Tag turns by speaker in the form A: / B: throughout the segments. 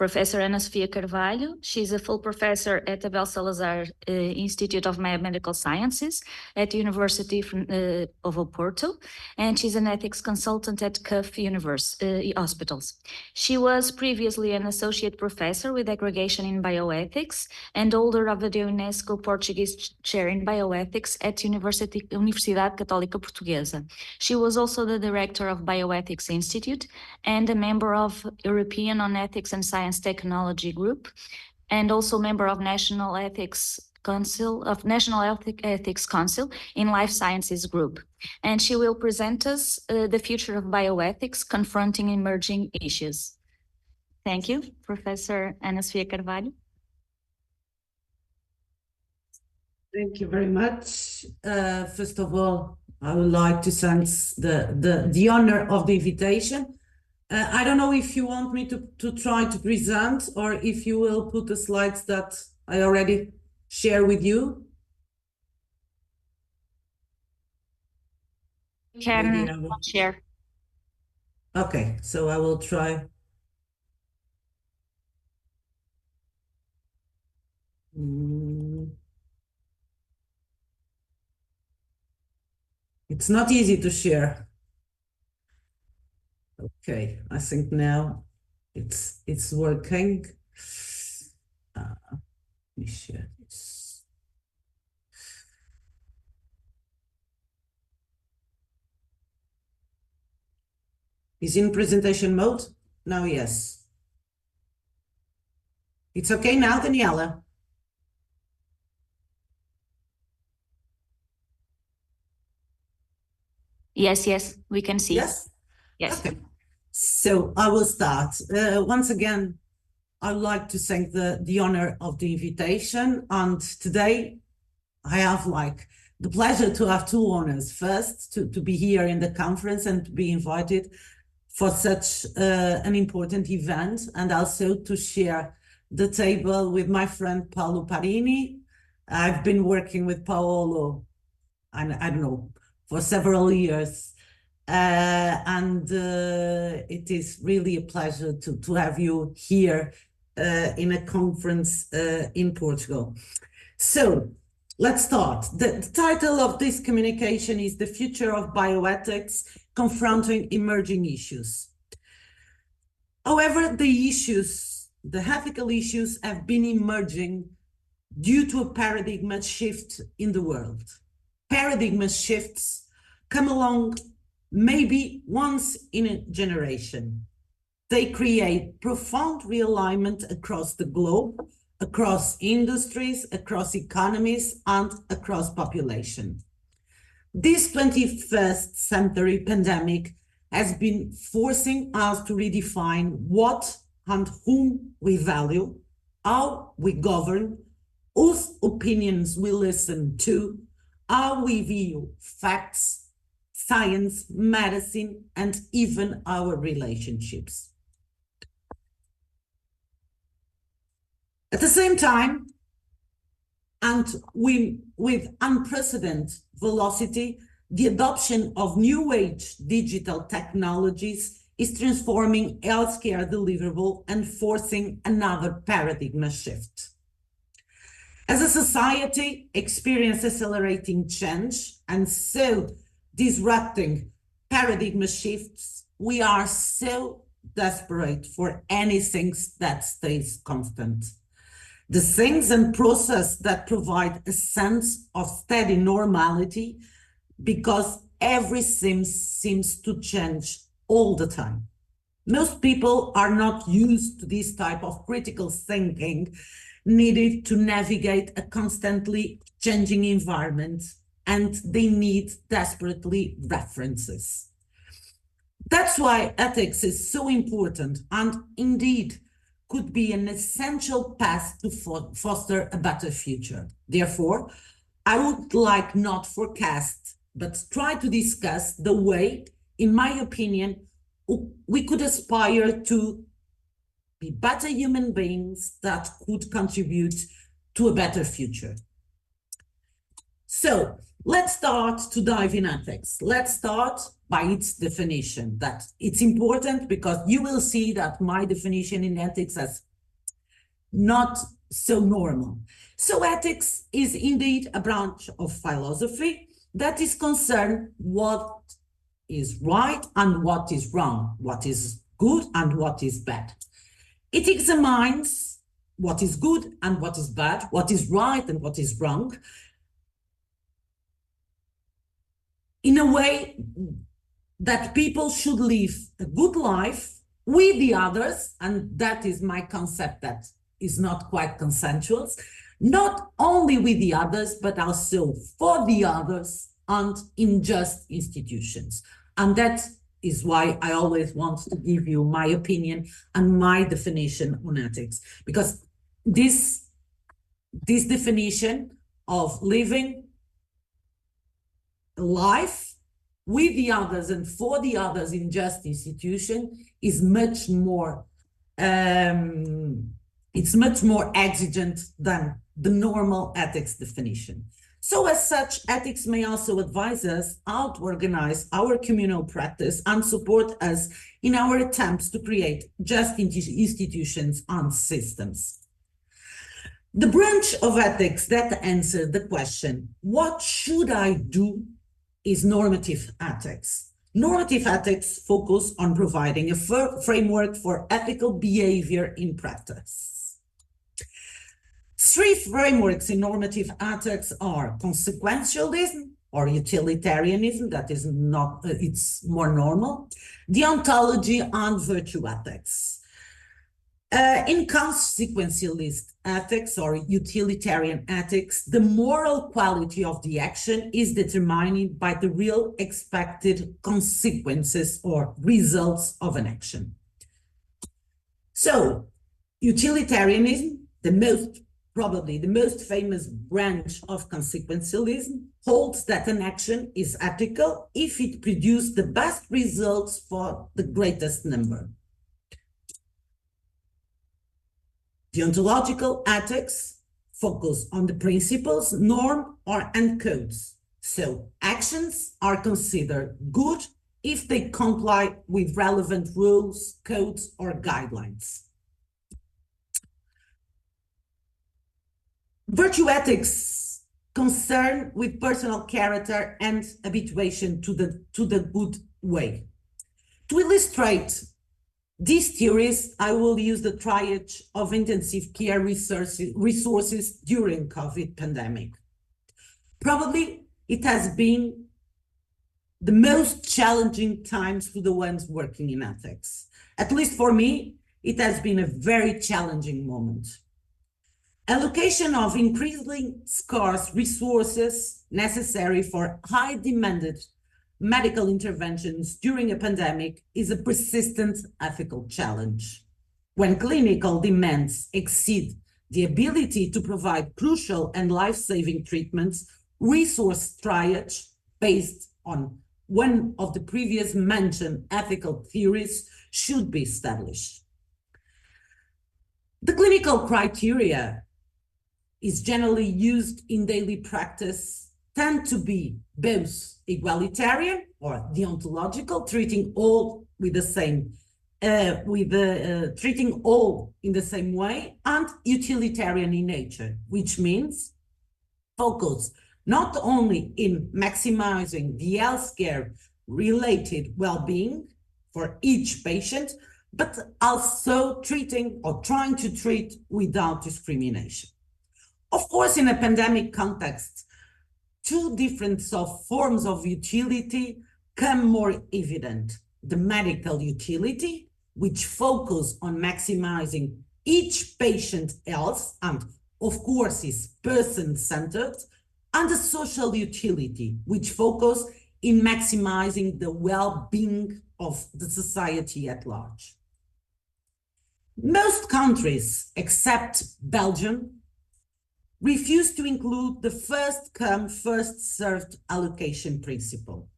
A: Professor Ana Sofia Carvalho. She's a full professor at Abel Salazar Institute of Biomedical Sciences at the University of Porto, and she's an ethics consultant at CUF Hospitals. She was previously an associate professor with aggregation in bioethics and holder of the UNESCO Portuguese Chair in Bioethics at Universidade Católica Portuguesa. She was also the director of Bioethics Institute and a member of European on Ethics and Science Technology Group, and also member of National Ethics Council in Life Sciences Group. And she will present us the future of bioethics confronting emerging issues. Thank you, Professor Ana Sofia Carvalho.
B: Thank you very much. First of all, I would like to thank the honor of the invitation. I don't know if you want me to try to present or if you will put the slides that I already share with you.
A: Can share.
B: Okay, so I will try. It's not easy to share. Okay, I think now it's working. Let me share this. Is in presentation mode? Now, yes. It's okay now, Daniela?
A: Yes, we can see.
B: Yes?
A: Yes.
B: Okay. So I will start. Once again, I'd like to thank the honor of the invitation. And today I have the pleasure to have two honors. First, to be here in the conference and to be invited for such an important event, and also to share the table with my friend Paolo Parini. I've been working with Paolo, I don't know, for several years. It is really a pleasure to have you here in a conference in Portugal. So let's start. The title of this communication is The Future of Bioethics, Confronting Emerging Issues. However, the ethical issues have been emerging due to a paradigm shift in the world. Paradigm shifts come along maybe once in a generation. They create profound realignment across the globe, across industries, across economies, and across population. This 21st century pandemic has been forcing us to redefine what and whom we value, how we govern, whose opinions we listen to, how we view facts, science, medicine, and even our relationships. At the same time, and with unprecedented velocity, the adoption of new age digital technologies is transforming healthcare deliverable and forcing another paradigm shift. As a society experience accelerating change and so disrupting paradigm shifts, we are so desperate for anything that stays constant. The things and process that provide a sense of steady normality, because everything seems to change all the time. Most people are not used to this type of critical thinking needed to navigate a constantly changing environment, and they need desperately references. That's why ethics is so important and indeed could be an essential path to foster a better future. Therefore, I would like not forecast, but try to discuss the way, in my opinion, we could aspire to be better human beings that could contribute to a better future. So let's start to dive in ethics. Let's start by its definition. That it's important because you will see that my definition in ethics has not so normal. So ethics is indeed a branch of philosophy that is concerned what is right and what is wrong, what is good and what is bad. It examines what is good and what is bad, what is right and what is wrong, in a way that people should live a good life with the others, and that is my concept that is not quite consensual, not only with the others, but also for the others and in just institutions. And that is why I always want to give you my opinion and my definition on ethics, because this definition of living life with the others and for the others in just institution is much more it's much more exigent than the normal ethics definition. So as such, ethics may also advise us how to organize our communal practice and support us in our attempts to create just institutions and systems. The branch of ethics that answers the question, what should I do, is normative ethics. Normative ethics focus on providing a framework for ethical behavior in practice. Three frameworks in normative ethics are consequentialism or utilitarianism, that is not, it's more normal, deontology and virtue ethics. In consequentialist ethics or utilitarian ethics, the moral quality of the action is determined by the real expected consequences or results of an action. So, utilitarianism, probably the most famous branch of consequentialism, holds that an action is ethical if it produces the best results for the greatest number. Deontological ethics focus on the principles, norm, and codes. So actions are considered good if they comply with relevant rules, codes, or guidelines. Virtue ethics concern with personal character and habituation to the good way. To illustrate these theories, I will use the triage of intensive care resources during COVID pandemic. Probably it has been the most challenging times for the ones working in ethics. At least for me, it has been a very challenging moment. Allocation of increasingly scarce resources necessary for high demanded medical interventions during a pandemic is a persistent ethical challenge. When clinical demands exceed the ability to provide crucial and life-saving treatments, resource triage based on one of the previous mentioned ethical theories should be established. The clinical criteria is generally used in daily practice tend to be both egalitarian or deontological, treating all with the same, treating all in the same way, and utilitarian in nature, which means focus not only in maximizing the healthcare related well-being for each patient, but also treating or trying to treat without discrimination. Of course, in a pandemic context, two different forms of utility come more evident. The medical utility, which focus on maximizing each patient's health and, of course, is person-centered, and the social utility, which focus in maximizing the well-being of the society at large. Most countries, except Belgium, refuse to include the first come, first served allocation principle.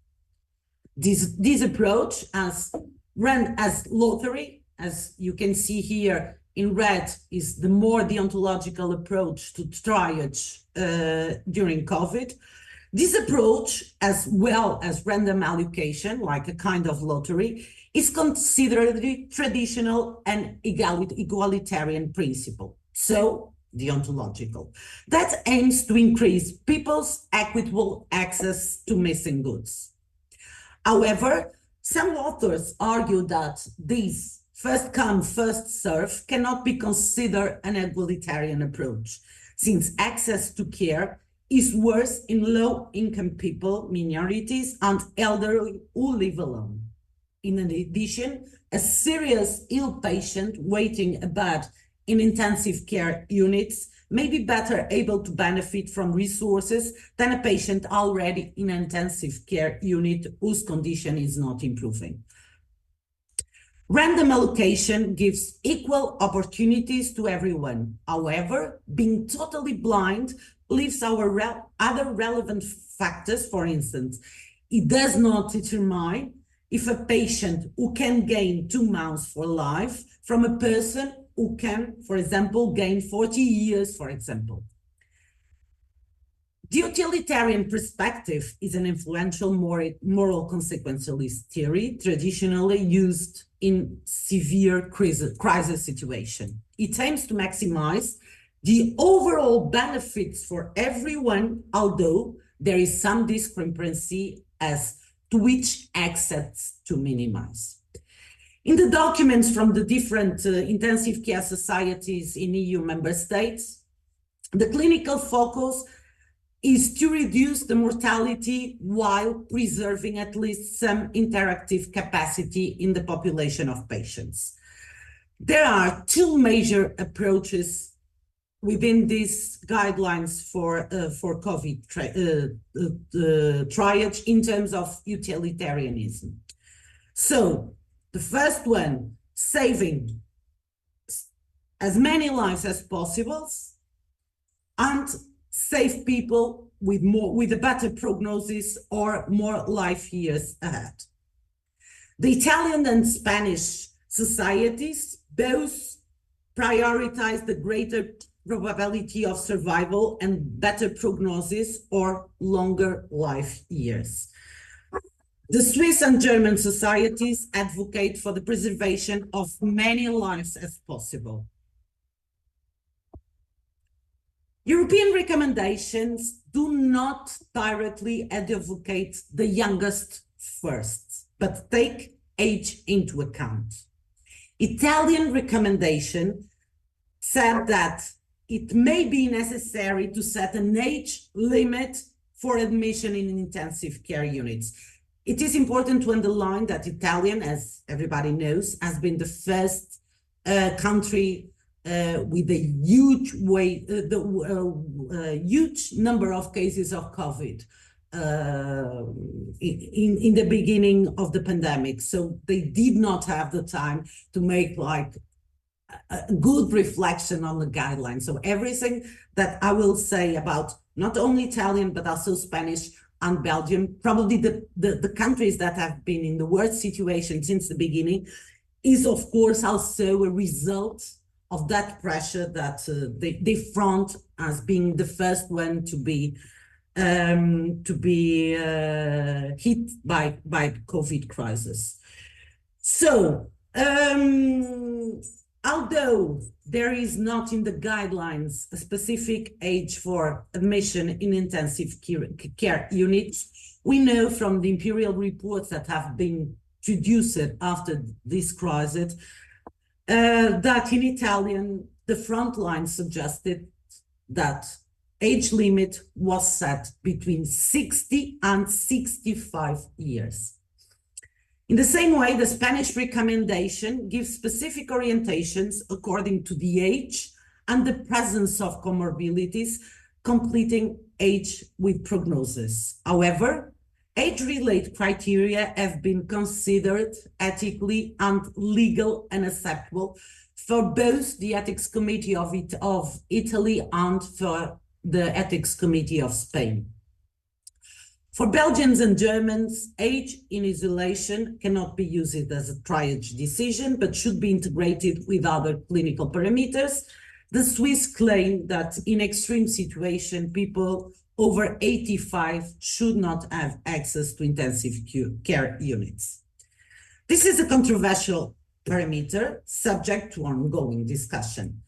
B: This approach, as run as lottery, as you can see here in red, is the more deontological approach to triage during COVID. This approach, as well as random allocation, like a kind of lottery, is considered a traditional and egalitarian principle. So, deontological. That aims to increase people's equitable access to missing goods. However, some authors argue that this first come, first serve cannot be considered an egalitarian approach, since access to care is worse in low-income people, minorities, and elderly who live alone. In addition, a serious ill patient waiting a bed in intensive care units may be better able to benefit from resources than a patient already in an intensive care unit whose condition is not improving. Random allocation gives equal opportunities to everyone. However, being totally blind leaves our other relevant factors. For instance, it does not determine if a patient who can gain 2 months for life from a person who can, for example, gain 40 years, for example. The utilitarian perspective is an influential moral consequentialist theory traditionally used in severe crisis situation. It aims to maximize the overall benefits for everyone, although there is some discrepancy as to which assets to minimize. In the documents from the different intensive care societies in EU member states, the clinical focus is to reduce the mortality while preserving at least some interactive capacity in the population of patients. There are 2 major approaches within these guidelines for COVID triage in terms of utilitarianism. So the first one, saving as many lives as possible and save people with a better prognosis or more life years ahead. The Italian and Spanish societies both prioritize the greater probability of survival and better prognosis or longer life years. The Swiss and German societies advocate for the preservation of many lives as possible. European recommendations do not directly advocate the youngest first, but take age into account. Italian recommendation said that it may be necessary to set an age limit for admission in intensive care units. It is important to underline that Italian, as everybody knows, has been the first country with a huge number of cases of COVID in the beginning of the pandemic. So they did not have the time to make like a good reflection on the guidelines. So everything that I will say about not only Italian, but also Spanish and Belgium, probably the countries that have been in the worst situation since the beginning, is of course also a result of that pressure that they front as being the first one to be hit by the COVID crisis. So although there is not in the guidelines a specific age for admission in intensive care units, we know from the imperial reports that have been produced after this crisis that in Italian, the front line suggested that age limit was set between 60 and 65 years. In the same way, the Spanish recommendation gives specific orientations according to the age and the presence of comorbidities, completing age with prognosis. However, age-related criteria have been considered ethically and legal unacceptable for both the Ethics Committee of Italy and for the Ethics Committee of Spain. For Belgians and Germans, age in isolation cannot be used as a triage decision, but should be integrated with other clinical parameters. The Swiss claim that in extreme situation, people over 85 should not have access to intensive care units. This is a controversial parameter subject to ongoing discussion.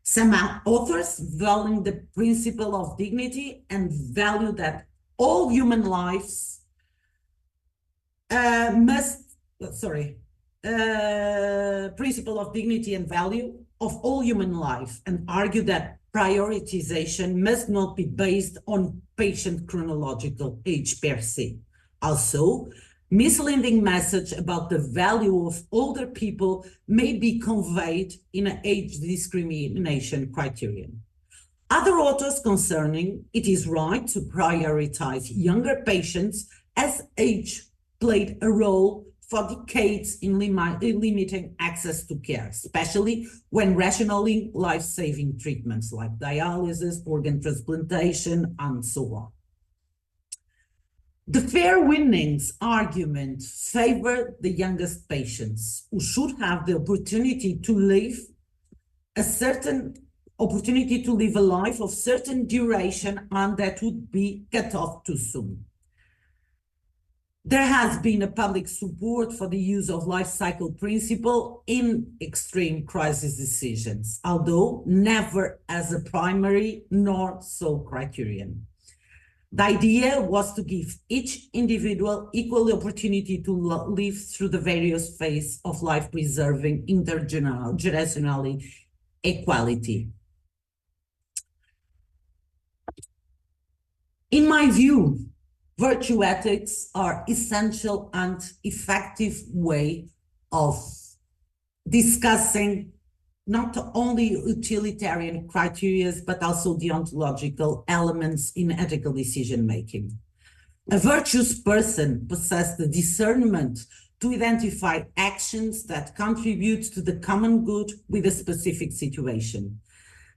B: Some authors value the principle of dignity and value that all human lives principle of dignity and value of all human life, and argue that prioritization must not be based on patient chronological age per se. Also, misleading message about the value of older people may be conveyed in an age discrimination criterion. Other authors concerning it is right to prioritize younger patients as age played a role for decades in limiting access to care, especially when rationing life-saving treatments like dialysis, organ transplantation, and so on. The fair winnings argument favor the youngest patients, who should have the opportunity to live a life of certain duration, and that would be cut off too soon. There has been a public support for the use of life cycle principle in extreme crisis decisions, although never as a primary nor sole criterion. The idea was to give each individual equal opportunity to live through the various phases of life-preserving intergenerational equality. In my view, virtue ethics are essential and effective way of discussing not only utilitarian criteria, but also deontological elements in ethical decision-making. A virtuous person possesses the discernment to identify actions that contribute to the common good with a specific situation.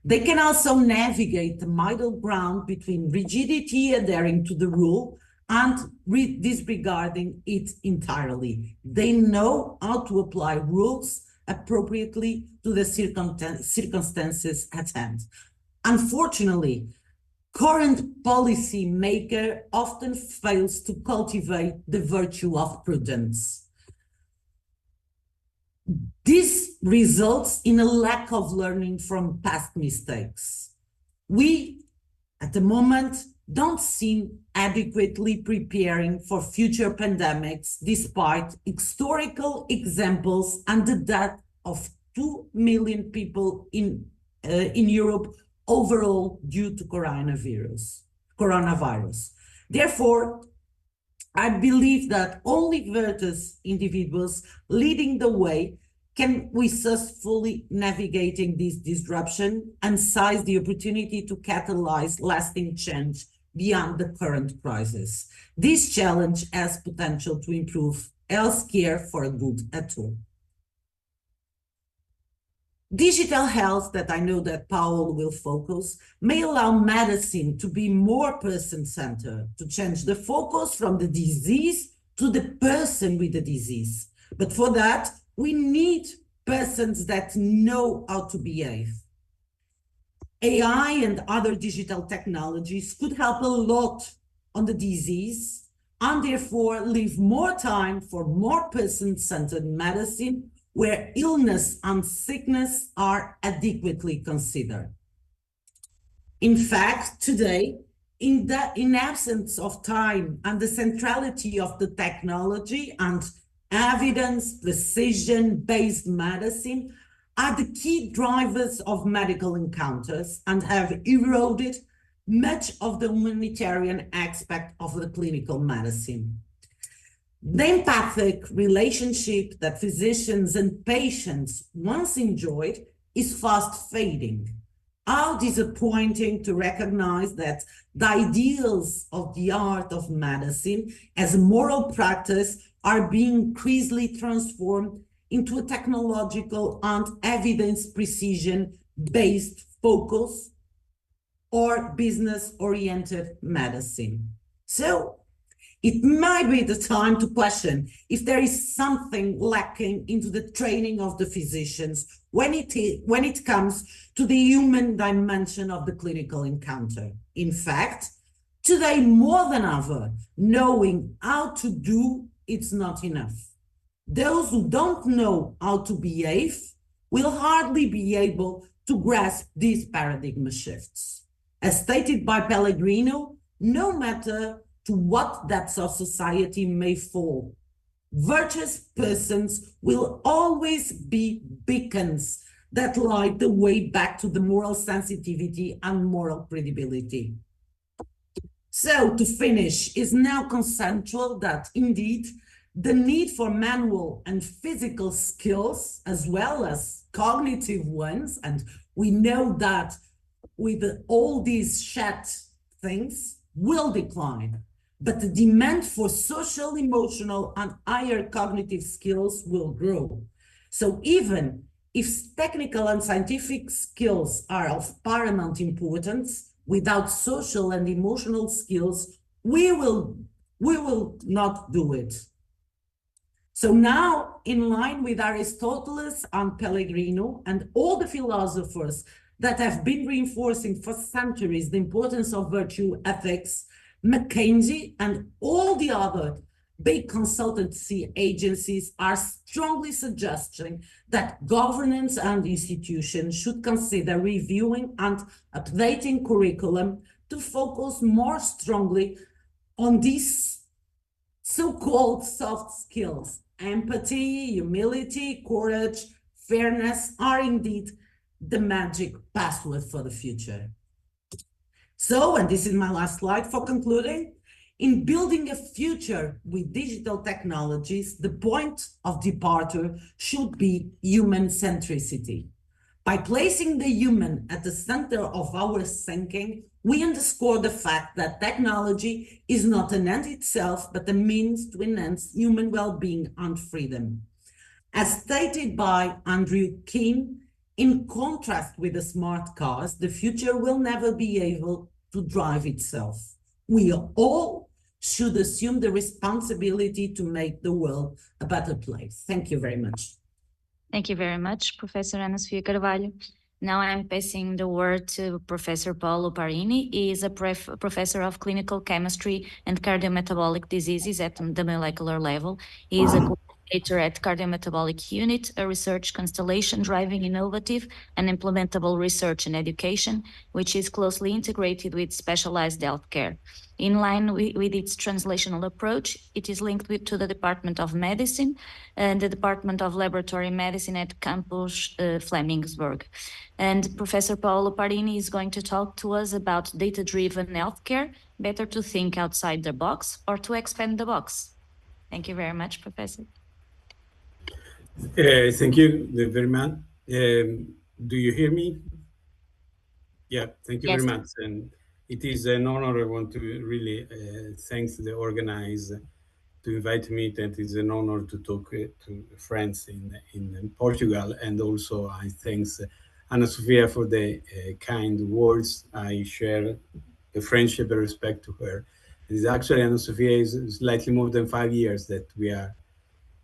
B: They can also navigate the middle ground between rigidity adhering to the rule and disregarding it entirely. They know how to apply rules appropriately to the circumstances at hand. Unfortunately, current policymaker often fails to cultivate the virtue of prudence. This results in a lack of learning from past mistakes. We, at the moment, don't seem adequately preparing for future pandemics, despite historical examples and the death of 2 million people in Europe overall due to coronavirus. Therefore, I believe that only virtuous individuals leading the way can we successfully navigating this disruption and seize the opportunity to catalyze lasting change beyond the current crisis. This challenge has potential to improve healthcare for good at all. Digital health, that I know that Paul will focus, may allow medicine to be more person-centered, to change the focus from the disease to the person with the disease. But for that, we need persons that know how to behave. AI and other digital technologies could help a lot on the disease and therefore leave more time for more person-centered medicine where illness and sickness are adequately considered. In fact, today, in absence of time and the centrality of the technology and evidence, precision-based medicine are the key drivers of medical encounters and have eroded much of the humanitarian aspect of the clinical medicine. The empathic relationship that physicians and patients once enjoyed is fast fading. How disappointing to recognize that the ideals of the art of medicine as a moral practice are being increasingly transformed into a technological and evidence precision-based focus or business-oriented medicine. So it might be the time to question if there is something lacking into the training of the physicians when it comes to the human dimension of the clinical encounter. In fact, today more than ever, knowing how to do it's not enough. Those who don't know how to behave will hardly be able to grasp these paradigm shifts. As stated by Pellegrino, no matter to what depths of society may fall, virtuous persons will always be beacons that light the way back to the moral sensitivity and moral credibility. So, to finish, is now consensual that indeed the need for manual and physical skills, as well as cognitive ones, and we know that with all these chat things, will decline. But the demand for social, emotional, and higher cognitive skills will grow. So even if technical and scientific skills are of paramount importance, without social and emotional skills, we will not do it. So now, in line with Aristotle and Pellegrino and all the philosophers that have been reinforcing for centuries the importance of virtue ethics, McKinsey and all the other big consultancy agencies are strongly suggesting that governments and institutions should consider reviewing and updating curriculum to focus more strongly on these so-called soft skills. Empathy, humility, courage, fairness are indeed the magic password for the future. So, and this is my last slide for concluding, in building a future with digital technologies, the point of departure should be human centricity. By placing the human at the center of our thinking, we underscore the fact that technology is not an end itself, but a means to enhance human well-being and freedom. As stated by Andrew King, in contrast with the smart cars, the future will never be able to drive itself. We all should assume the responsibility to make the world a better place. Thank you very much.
A: Thank you very much, Professor Ana Sofia Carvalho. Now I'm passing the word to Professor Paolo Parini. He is a professor of clinical chemistry and cardiometabolic diseases at the molecular level. He is a coordinator at Cardiometabolic Unit, a research constellation driving innovative and implementable research and education, which is closely integrated with specialized healthcare. In line with its translational approach, it is linked to the Department of Medicine and the Department of Laboratory Medicine at Campus Flemingsburg. And Professor Paolo Parini is going to talk to us about data-driven healthcare, better to think outside the box or to expand the box. Thank you very much, Professor.
C: Thank you very much. Do you hear me? Yeah, thank you very much. And it is an honor. I want to really thank the organizer to invite me. That is an honor to talk to friends in Portugal. And also I thank Ana Sofia for the kind words. I share the friendship and respect to her. It is actually, Ana Sofia is slightly more than 5 years that we are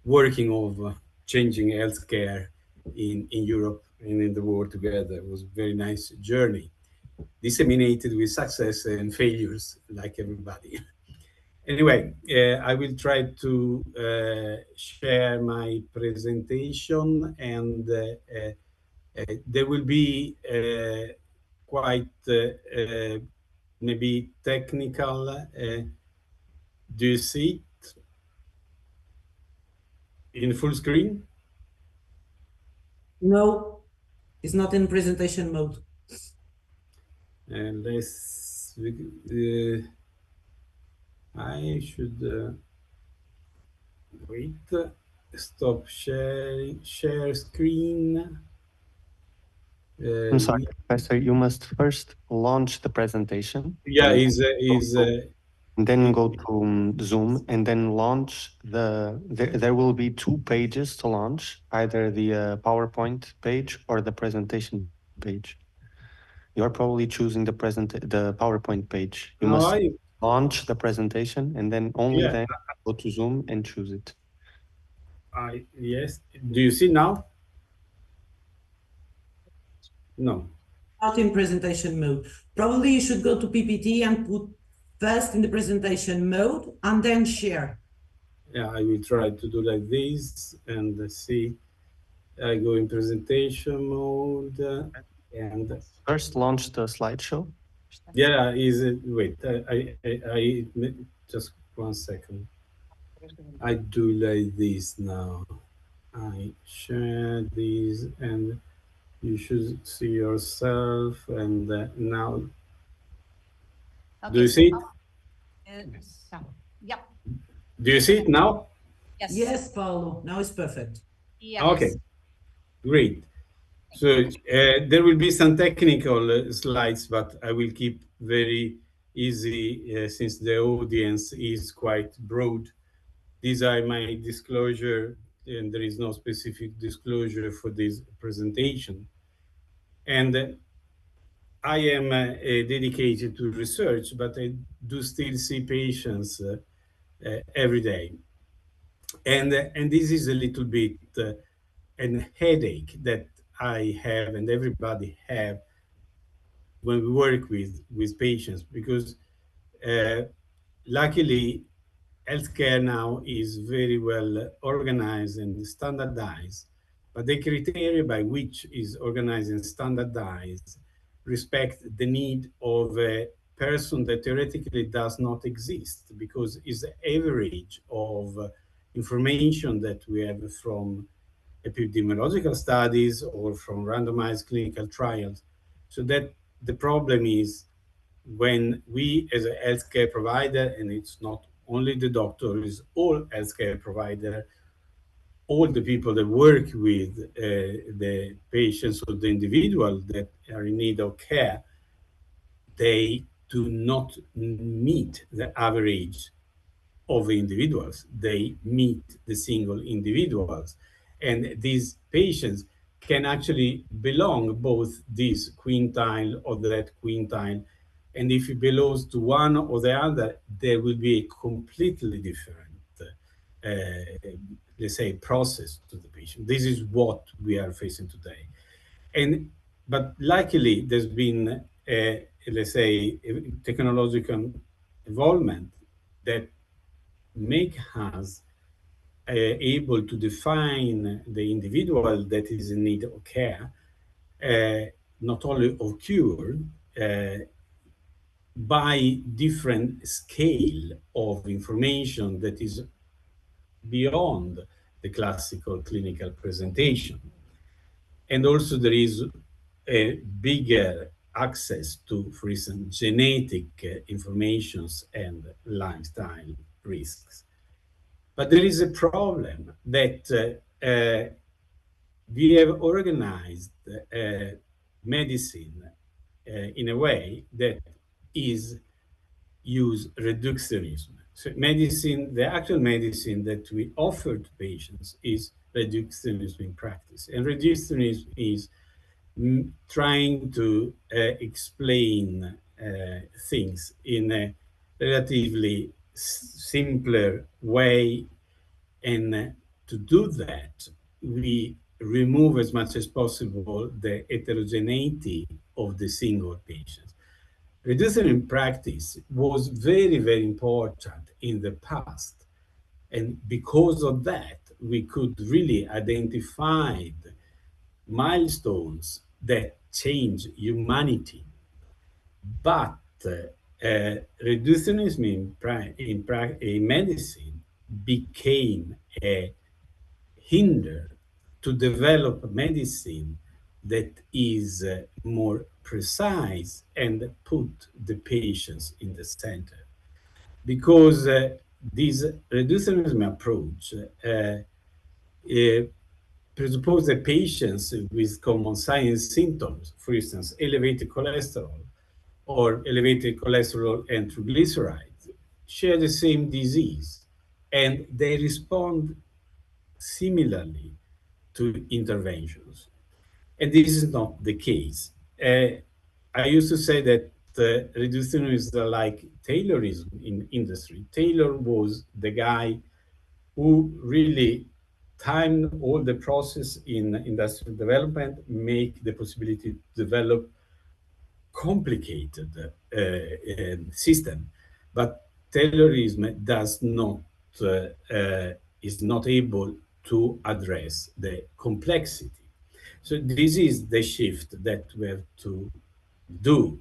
C: working on changing healthcare in Europe and in the world together. It was a very nice journey, disseminated with success and failures like everybody. Anyway, I will try to share my presentation, and there will be quite maybe technical. Do you see it in full screen?
B: No, it's not in presentation mode.
C: Let's. I should wait. Stop sharing. Share screen.
D: I'm sorry, Professor. You must first launch the presentation.
C: Yeah,
D: and then go to Zoom and then launch there will be 2 pages to launch, either the PowerPoint page or the presentation page. You're probably choosing the PowerPoint page. You must launch the presentation and then then go to Zoom and choose it.
C: Yes. Do you see now? No.
B: Not in presentation mode. Probably you should go to PPT and put first in the presentation mode and then share.
C: Yeah, I will try to do like this and see. I go in presentation mode. And
D: first launch the slideshow.
C: yeah, wait, I just 1 second. I do like this now. I share these and you should see yourself and now.
E: Okay,
C: Do you see it?
E: Yep.
C: Do you see it now?
E: Yes.
B: Yes, Paulo, now it's perfect.
E: Yes.
C: Okay, great. So there will be some technical slides, but I will keep very easy since the audience is quite broad. These are my disclosure, and there is no specific disclosure for this presentation. And I am dedicated to research, but I do still see patients every day. And this is a little bit an headache that I have and everybody have when we work with patients, because luckily healthcare now is very well organized and standardized, but the criteria by which is organized and standardized respect the need of a person that theoretically does not exist, because it's the average of information that we have from epidemiological studies or from randomized clinical trials. So that the problem is when we as a healthcare provider, and it's not only the doctor, it's all healthcare provider, all the people that work with the patients or the individual that are in need of care, they do not meet the average of individuals. They meet the single individuals. And these patients can actually belong both this quintile or that quintile. And if it belongs to one or the other, there will be a completely different, let's say, process to the patient. This is what we are facing today. But luckily, there's been, let's say, a technological involvement that make us able to define the individual that is in need of care, not only of cure, by different scale of information that is beyond the classical clinical presentation. And also there is a bigger access to, for instance, genetic informations and lifestyle risks. But there is a problem that we have organized medicine in a way that is use reductionism. So medicine, the actual medicine that we offer to patients is reductionism in practice. And reductionism is trying to explain things in a relatively simpler way. And to do that, we remove as much as possible the heterogeneity of the single patients. Reducing in practice was very, very important in the past. And because of that, we could really identify milestones that change humanity. But reductionism in medicine became a hinder to develop medicine that is more precise and put the patients in the center. Because this reductionism approach presuppose that patients with common science symptoms, for instance, elevated cholesterol or elevated cholesterol and triglycerides, share the same disease, and they respond similarly to interventions. And this is not the case. I used to say that reductionism is like Taylorism in industry. Taylor was the guy who really timed all the process in industrial development, make the possibility to develop complicated system. But Taylorism does not is not able to address the complexity. So this is the shift that we have to do,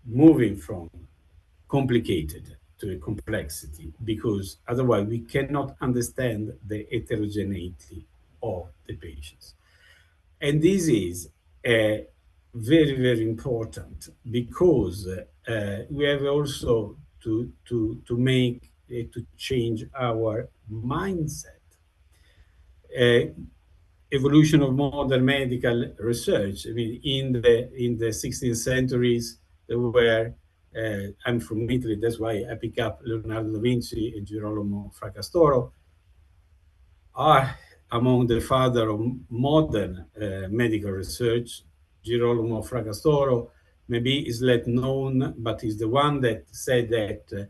C: moving from complicated to a complexity, because otherwise we cannot understand the heterogeneity of the patients. And this is very, very important, because we have also to make to change our mindset. Evolution of modern medical research. I mean, in the 16th centuries, there were. I'm from Italy, that's why I pick up Leonardo da Vinci and Girolamo Fracastoro are among the father of modern medical research. Girolamo Fracastoro maybe is less known, but is the one that said that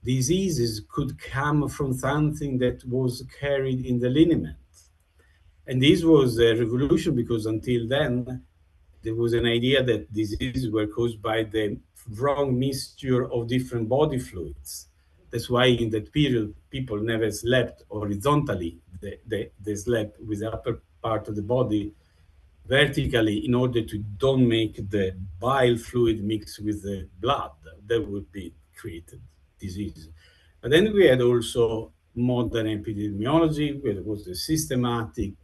C: diseases could come from something that was carried in the lineament. And this was a revolution, because until then, there was an idea that diseases were caused by the wrong mixture of different body fluids. That's why in that period, people never slept horizontally. They slept with the upper part of the body vertically, in order to don't make the bile fluid mix with the blood. That would be created disease. But then we had also modern epidemiology, where there was a systematic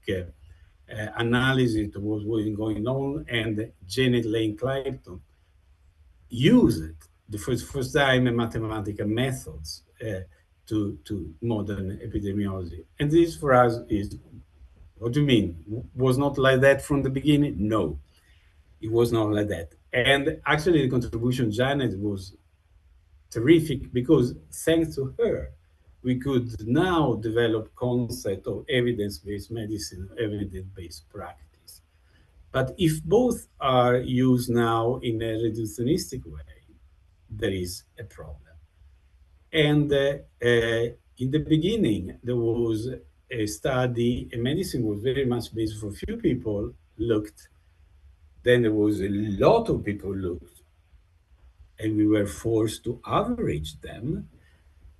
C: analysis of what was going on, and Janet Lane Clayton used the first time mathematical methods to modern epidemiology. And this for us is, what do you mean? Was not like that from the beginning? No, it was not like that. And actually the contribution of Janet was terrific, because thanks to her, we could now develop concept of evidence-based medicine, evidence-based practice. But if both are used now in a reductionistic way, there is a problem. And in the beginning, there was a study, and medicine was very much based for few people looked. Then there was a lot of people looked, and we were forced to average them.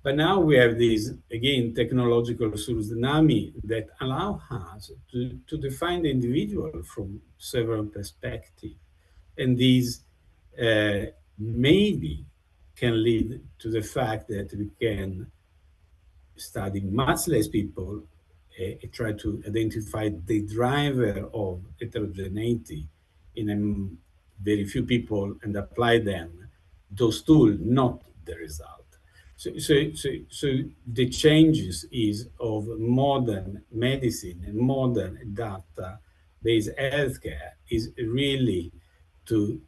C: But now we have these, again, technological tsunami that allow us to define the individual from several perspectives. And these maybe can lead to the fact that we can study much less people, try to identify the driver of heterogeneity in a very few people, and apply them, those tools, not the result. So the changes is of modern medicine and modern data-based healthcare is really to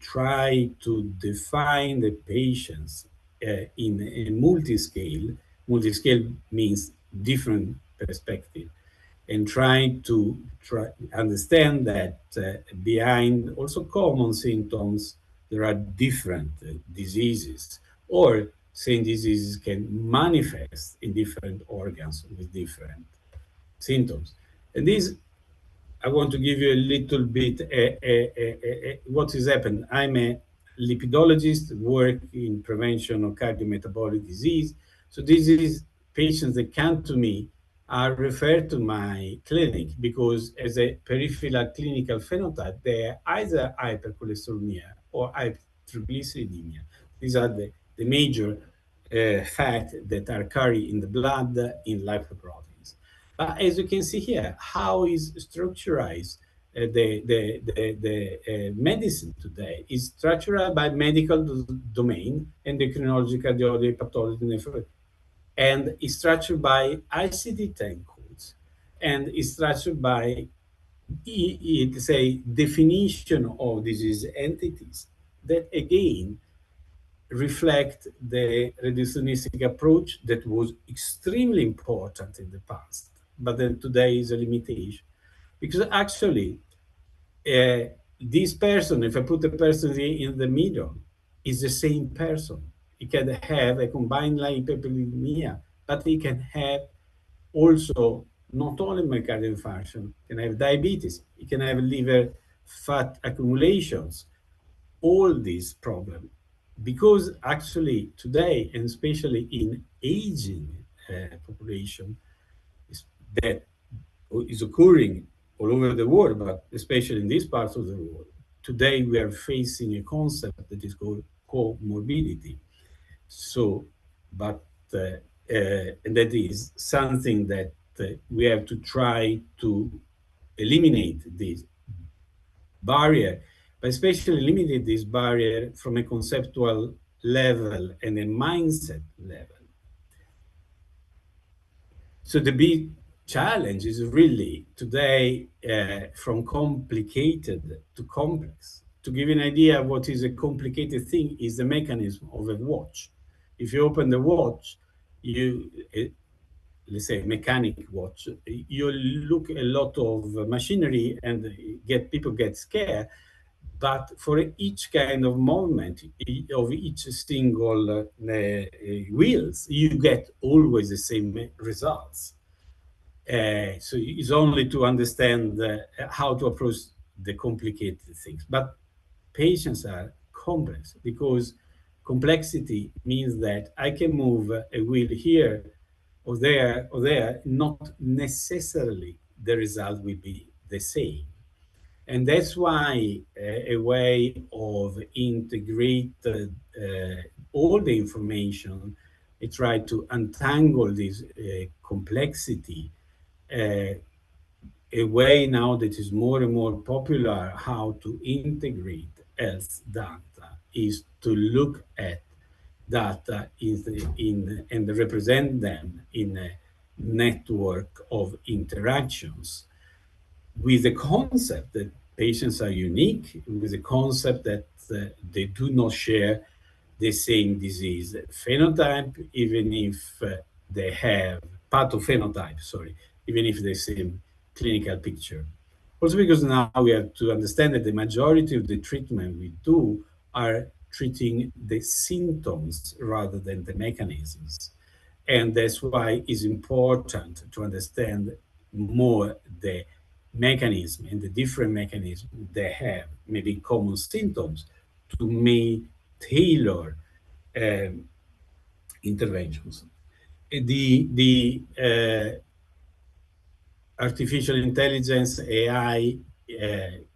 C: try to define the patients in a multi-scale. Multi-scale means different perspective, and try to understand that behind also common symptoms, there are different diseases, or same diseases can manifest in different organs with different symptoms. And this, I want to give you a little bit what has happened. I'm a lipidologist, work in prevention of cardiometabolic disease. So this is patients that come to me are referred to my clinic because as a peripheral clinical phenotype, they're either hypercholesterolemia or hypertriglyceridemia. These are the major facts that are carried in the blood in lipoproteins. But as you can see here, how is structured the medicine today is structured by medical domain, endocrinology, cardiology, pathology, nephrology, and is structured by ICD-10 codes, and is structured by say definition of disease entities that again reflect the reductionistic approach that was extremely important in the past, but then today is a limitation. Because actually, this person, if I put a person in the middle, is the same person. He can have a combined hyperlipidemia, but he can have also not only myocardial infarction, can have diabetes, he can have liver fat accumulations, all these problems. Because actually today, and especially in aging population, that is occurring all over the world, but especially in this part of the world. Today, we are facing a concept that is called comorbidity. So, but and that is something that we have to try to eliminate this barrier, but especially eliminate this barrier from a conceptual level and a mindset level. So the big challenge is really today from complicated to complex. To give you an idea of what is a complicated thing is the mechanism of a watch. If you open the watch, you let's say mechanic watch, you look a lot of machinery and people get scared. But for each kind of movement of each single wheels, you get always the same results. So it's only to understand how to approach the complicated things. But patients are complex because complexity means that I can move a wheel here or there, not necessarily the result will be the same. And that's why a way of integrate all the information, I try to untangle this complexity. A way now that is more and more popular how to integrate health data is to look at data and represent them in a network of interactions with the concept that patients are unique, with the concept that they do not share the same disease phenotype, even if they have pathophenotype, sorry, even if the same clinical picture. Also because now we have to understand that the majority of the treatment we do are treating the symptoms rather than the mechanisms. And that's why it's important to understand more the mechanism and the different mechanisms they have, maybe common symptoms, to make tailor interventions. The artificial intelligence, AI,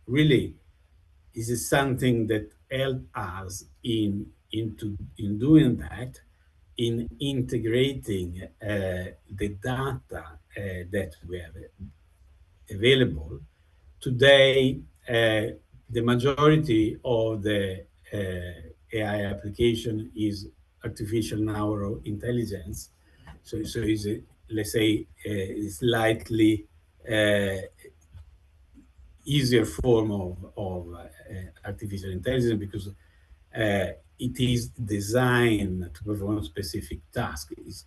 C: really is something that help us in doing that, in integrating the data that we have available. Today, the majority of the AI application is artificial neural intelligence. So it's a, let's say, a slightly easier form of artificial intelligence because it is designed to perform specific tasks.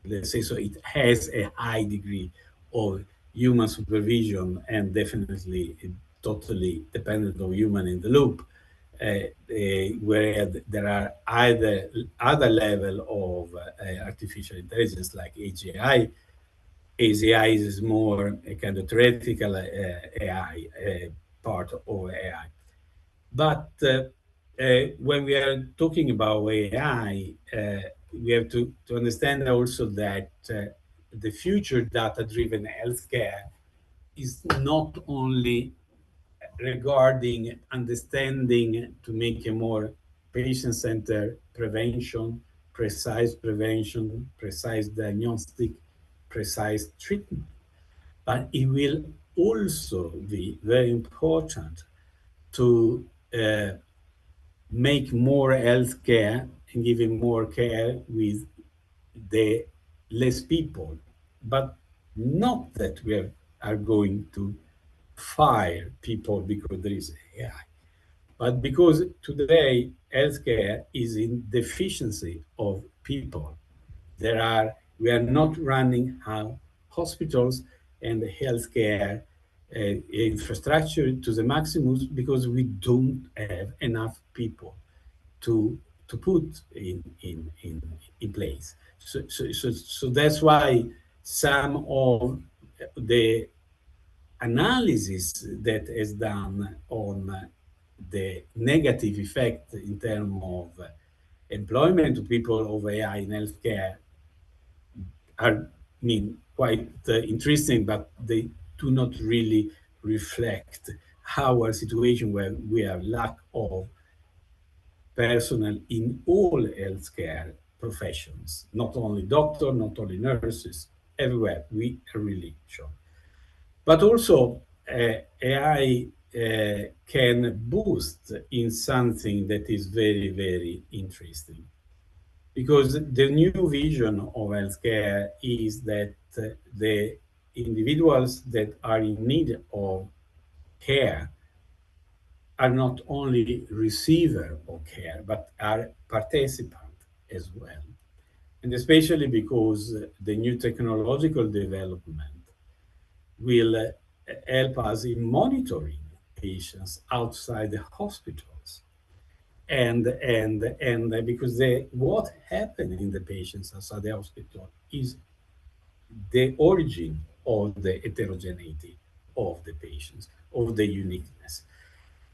C: Let's say so it has a high degree of human supervision and definitely totally dependent on human in the loop, where there are either other level of artificial intelligence like AGI. AGI is more a kind of theoretical AI part of AI. But when we are talking about AI, we have to understand also that the future data-driven healthcare is not only regarding understanding to make a more patient-centered prevention, precise diagnostic, precise treatment, but it will also be very important to make more healthcare and giving more care with the less people, but not that we are going to fire people because there is AI, but because today healthcare is in deficiency of people. We are not running hospitals and healthcare infrastructure to the maximum because we don't have enough people to put in place. So that's why some of the analysis that is done on the negative effect in terms of employment of people of AI in healthcare are, quite interesting, but they do not really reflect our situation where we have lack of personnel in all healthcare professions, not only doctors, not only nurses, everywhere. We are really short. But also, AI can boost in something that is very, very interesting. Because the new vision of healthcare is that the individuals that are in need of care are not only receiver of care, but are participant as well. And especially because the new technological development will help us in monitoring patients outside the hospitals. And because what happened in the patients outside the hospital is the origin of the heterogeneity of the patients, of the uniqueness.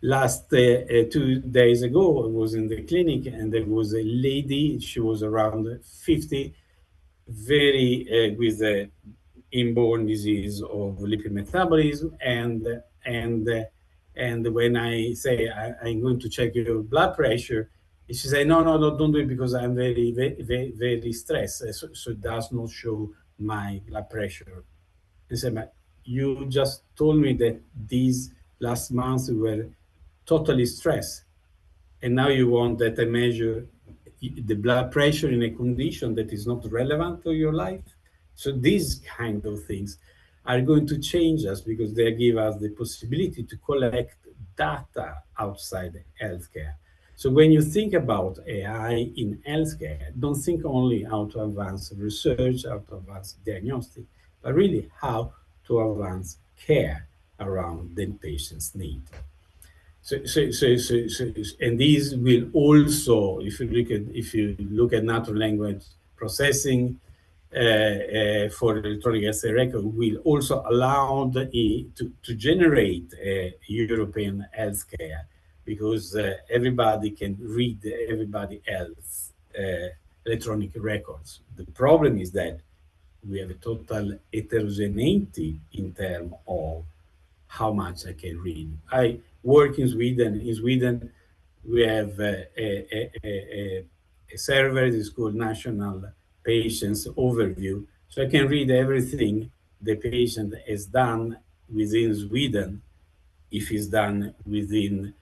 C: Last 2 days ago, I was in the clinic and there was a lady, she was around 50, very with the inborn disease of lipid metabolism, and when I say I'm going to check your blood pressure, she say no, don't do it because I'm very stressed, so it does not show my blood pressure. I said, but you just told me that these last months were totally stressed, and now you want that I measure the blood pressure in a condition that is not relevant to your life. So these kind of things are going to change us because they give us the possibility to collect data outside healthcare. So when you think about AI in healthcare, don't think only how to advance research, how to advance diagnostic, but really how to advance care around the patient's need. And these will also, if you look at natural language processing for electronic health record, will also allow to generate European healthcare because everybody can read everybody else electronic records. The problem is that we have a total heterogeneity in terms of how much I can read. I work in Sweden. In Sweden, we have a server that is called National Patients Overview. So I can read everything the patient has done within Sweden if it's done within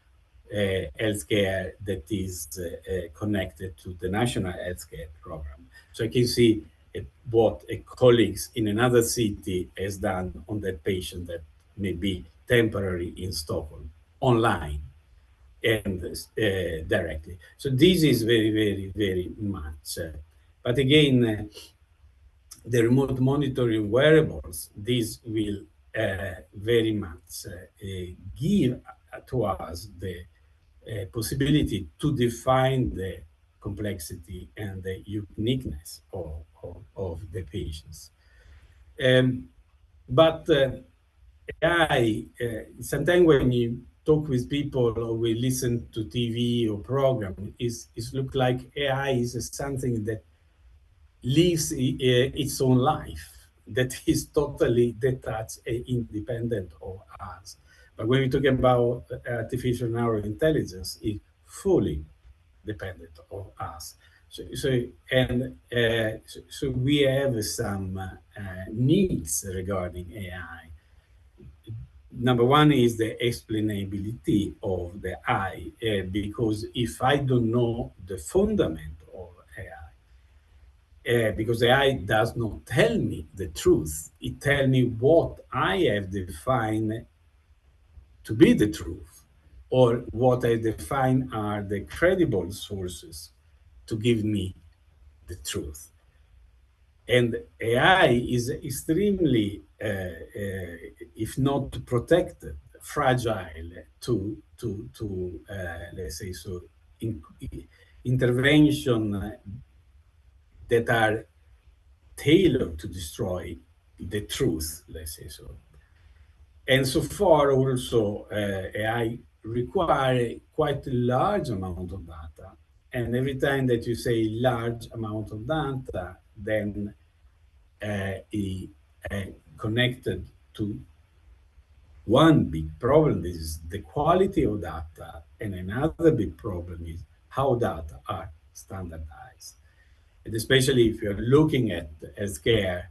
C: healthcare that is connected to the national healthcare program. So I can see what a colleague in another city has done on that patient that may be temporary in Stockholm, online and directly. So this is very much. But again, the remote monitoring wearables, this will very much give to us the possibility to define the complexity and the uniqueness of the patients. But AI, sometimes when you talk with people or we listen to TV or program, it look like AI is something that lives its own life, that is totally detached and independent of us. But when we talk about artificial narrow intelligence, it's fully dependent on us. So we have some needs regarding AI. Number one is the explainability of the AI, because if I don't know the fundament of AI, because AI does not tell me the truth, it tells me what I have defined to be the truth, or what I define are the credible sources to give me the truth. And AI is extremely, if not protected, fragile to let's say so, intervention that are tailored to destroy the truth, let's say so. And so far also AI require quite a large amount of data. And every time that you say large amount of data, then connected to one big problem is the quality of data, and another big problem is how data are standardized. And especially if you're looking at healthcare,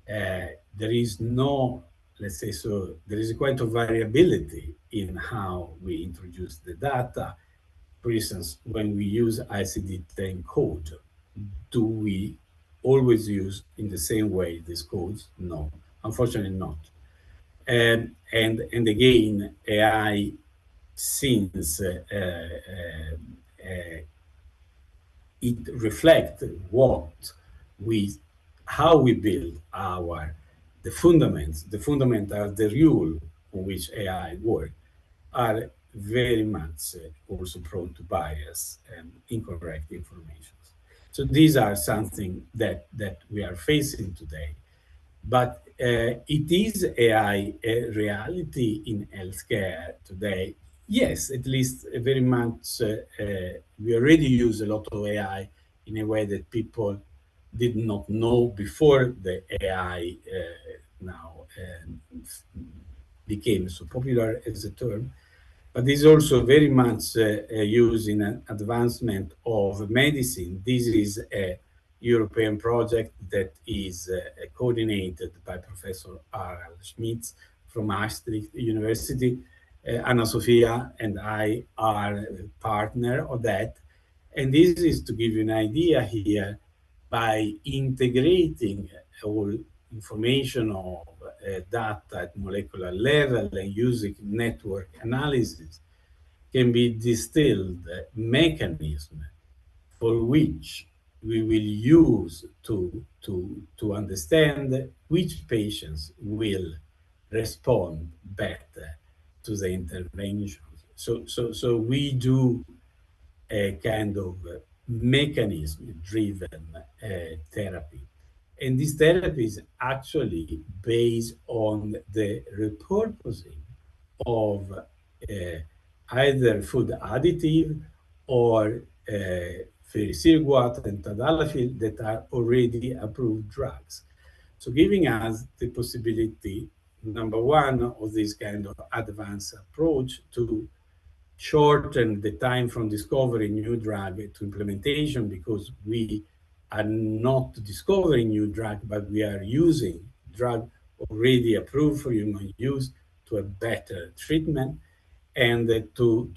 C: there is no, let's say so, there is quite a variability in how we introduce the data. For instance, when we use ICD-10 code, do we always use in the same way these codes? No, unfortunately not. And again, AI, since it reflects what we, how we build our, the fundamentals. The fundamentals are the rule on which AI work, are very much also prone to bias and incorrect information. So these are something that we are facing today. But it is AI a reality in healthcare today? Yes, at least very much. We already use a lot of AI in a way that people did not know before the AI now became so popular as a term. But this is also very much used in an advancement of medicine. This is a European project that is coordinated by Professor Harald Schmitz from Maastricht University. Anna Sofia and I are a partner of that. And this is to give you an idea here, by integrating all information of data at molecular level and using network analysis, can be distilled mechanism for which we will use to understand which patients will respond better to the interventions. So we do a kind of mechanism-driven therapy. And this therapy is actually based on the repurposing of either food additive or ferricirguat and tadalafil that are already approved drugs. So giving us the possibility, number one, of this kind of advanced approach to shorten the time from discovering new drug to implementation, because we are not discovering new drug, but we are using drug already approved for human use to a better treatment, and to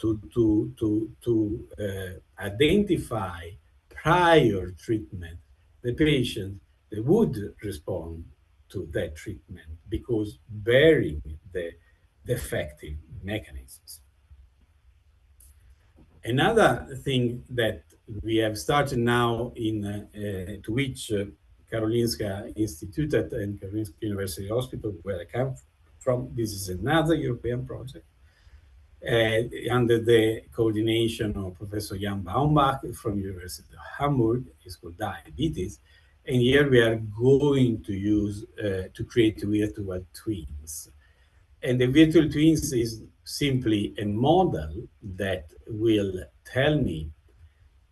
C: identify prior treatment the patient that would respond to that treatment because bearing the effective mechanisms. Another thing that we have started now in to which Karolinska Institute and Karolinska University Hospital, where I come from, this is another European project under the coordination of Professor Jan Baumbach from University of Hamburg. It's called Diabetes. And here we are going to use to create virtual twins. And the virtual twins is simply a model that will tell me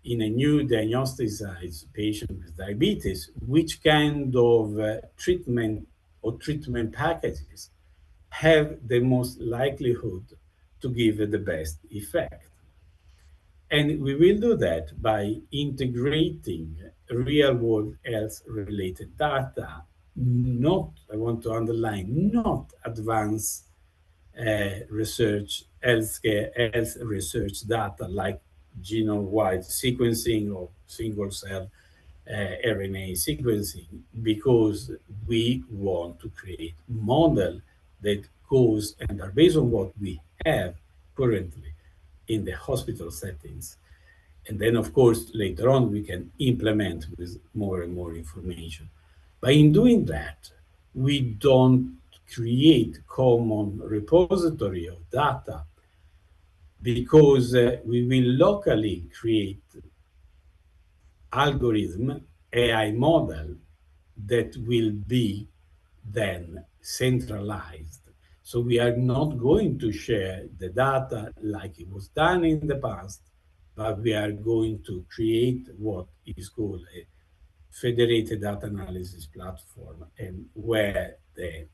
C: in a new diagnosticized patient with diabetes, which kind of treatment or treatment packages have the most likelihood to give the best effect. And we will do that by integrating real-world health-related data, not, I want to underline, not advanced research, health research data like genome-wide sequencing or single-cell RNA sequencing, because we want to create model that goes and are based on what we have currently in the hospital settings. And then, of course, later on, we can implement with more and more information. But in doing that, we don't create common repository of data, because we will locally create algorithm, AI model, that will be then centralized. So we are not going to share the data like it was done in the past, but we are going to create what is called a federated data analysis platform, and where the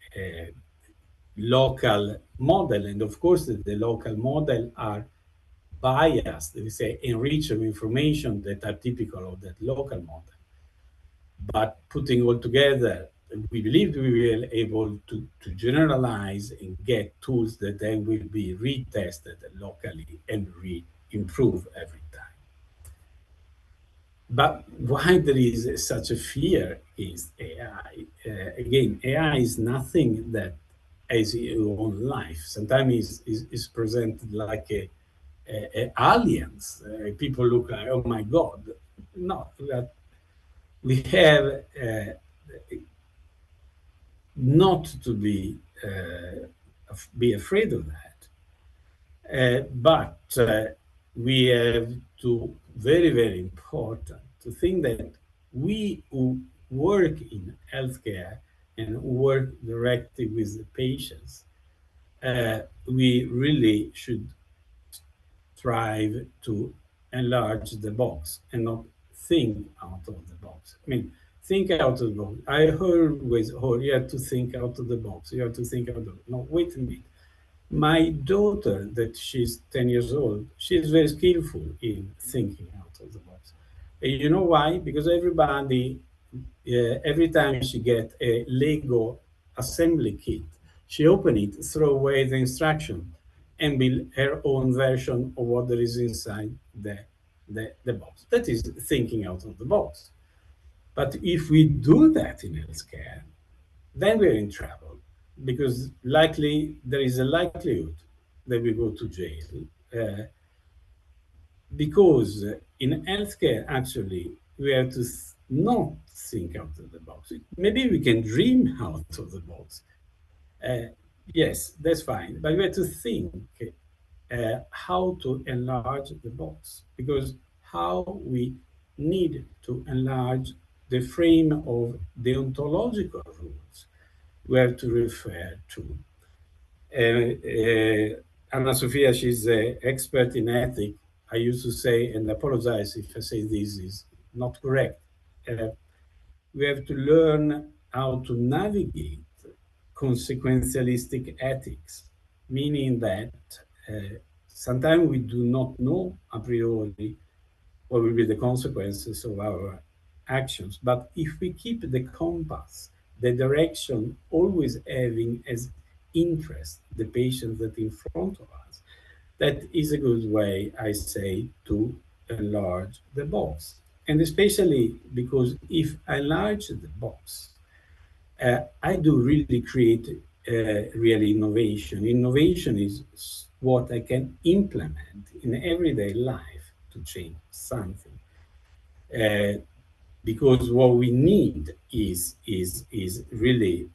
C: local model. And of course, the local model are biased, we say, enriched with information that are typical of that local model. But putting all together, we believe we will be able to generalize and get tools that then will be retested locally and improve every time. But why there is such a fear is AI. Again, AI is nothing that has your own life. Sometimes is presented like a aliens. People look like, oh my God. No, that we have not to be afraid of that. But we have to, very, very important, to think that we who work in healthcare and work directly with the patients, we really should strive to enlarge the box and not think out of the box. I mean, think out of the box. I heard with, oh, you have to think out of the box. You have to think out of, no, wait a minute. My daughter, that she's 10 years old, she's very skillful in thinking out of the box. And you know why? Because everybody, every time she get a Lego assembly kit, she open it, throw away the instruction, and build her own version of what there is inside the box. That is thinking out of the box. But if we do that in healthcare, then we're in trouble, because likely there is a likelihood that we go to jail, because in healthcare, actually, we have to not think out of the box. Maybe we can dream out of the box. Yes, that's fine, but we have to think how to enlarge the box, because how we need to enlarge the frame of deontological rules we have to refer to. Anna Sofia, she's an expert in ethics. I used to say, and apologize if I say this is not correct, we have to learn how to navigate consequentialistic ethics, meaning that sometimes we do not know a priori what will be the consequences of our actions. But if we keep the compass, the direction always having as interest the patient that in front of us, that is a good way, I say, to enlarge the box. And especially because if I enlarge the box, I do really create real innovation. Innovation is what I can implement in everyday life to change something. Because what we need is really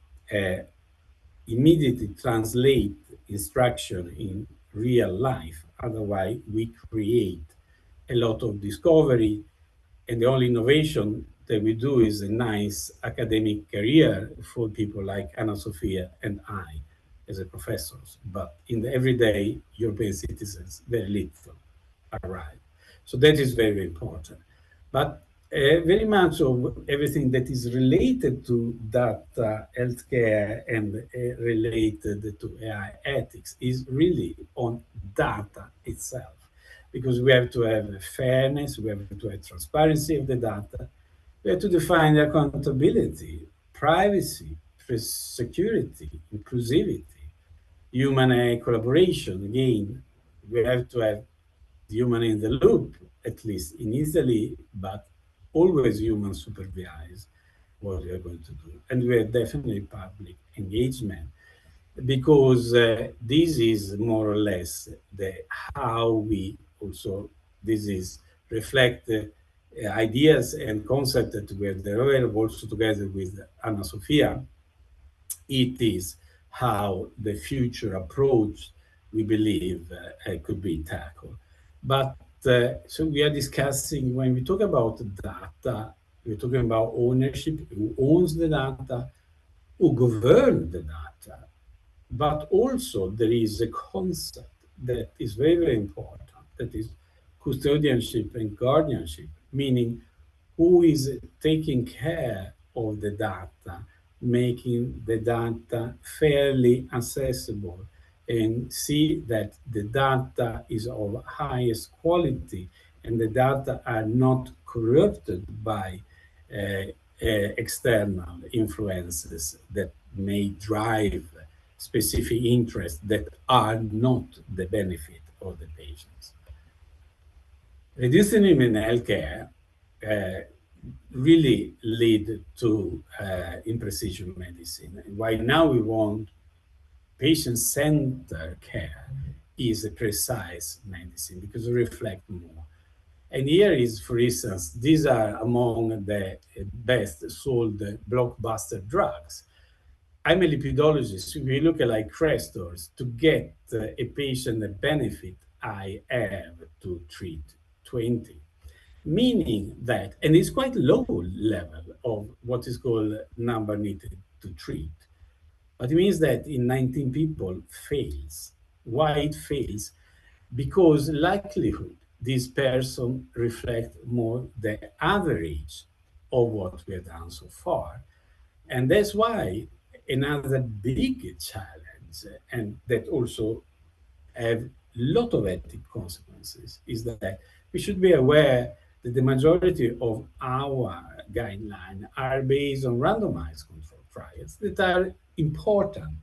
C: immediately translate instruction in real life. Otherwise, we create a lot of discovery, and the only innovation that we do is a nice academic career for people like Anna Sofia and I as a professors. But in the everyday European citizens, very little arrive. So that is very important. But very much of everything that is related to data, healthcare, and related to AI ethics is really on data itself, because we have to have fairness, we have to have transparency of the data, we have to define accountability, privacy, security, inclusivity, human collaboration. Again, we have to have the human in the loop, at least initially, but always human supervise what we are going to do. And we have definitely public engagement, because this is more or less the how we also, this is reflect ideas and concepts that we have developed also together with Anna Sofia. It is how the future approach, we believe, could be tackled. But so we are discussing, when we talk about data, we're talking about ownership, who owns the data, who governs the data. But also there is a concept that is very, very important, that is custodianship and guardianship, meaning who is taking care of the data making the data fairly accessible and see that the data is of highest quality and the data are not corrupted by external influences that may drive specific interests that are not the benefit of the patients. Reducing in healthcare really lead to in precision medicine. Why now we want patient-centered care is a precise medicine because it reflects more. And here is, for instance, these are among the best sold blockbuster drugs. I'm a lipidologist. We look at like Crestors. To get a patient a benefit, I have to treat 20. Meaning that, and it's quite low level of what is called number needed to treat. But it means that in 19 people fails. Why it fails? Because likelihood this person reflect more the average of what we have done so far. And that's why another big challenge, and that also have a lot of ethical consequences, is that we should be aware that the majority of our guidelines are based on randomized control trials that are important.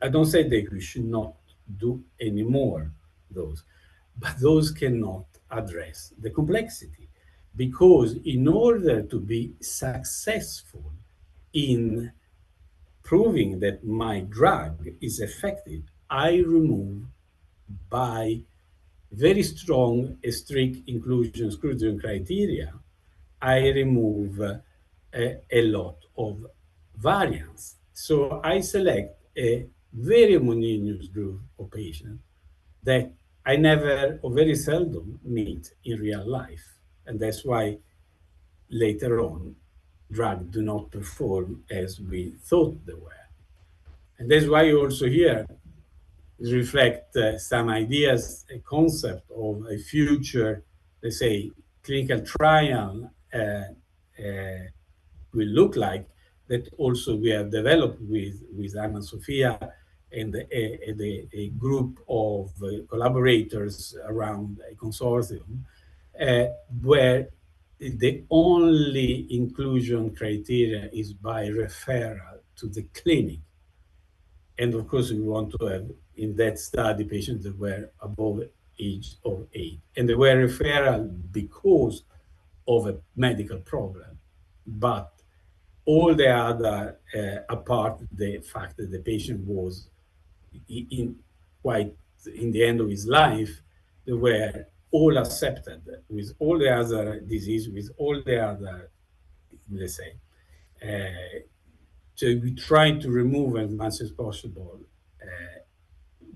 C: I don't say that we should not do any more those, but those cannot address the complexity. Because in order to be successful in proving that my drug is effective, I remove by very strong, strict inclusion exclusion criteria, I remove a lot of variance. So I select a very homogeneous group of patients that I never or very seldom meet in real life. And that's why later on, drugs do not perform as we thought they were. And that's why also here reflect some ideas, a concept of a future, let's say, clinical trial will look like, that also we have developed with Anna Sofia and a group of collaborators around a consortium, where the only inclusion criteria is by referral to the clinic. And of course, we want to have in that study patients that were above age of 8. And they were referral because of a medical problem. But all the other, apart the fact that the patient was quite in the end of his life, they were all accepted with all the other disease, with all the other, let's say. So we try to remove as much as possible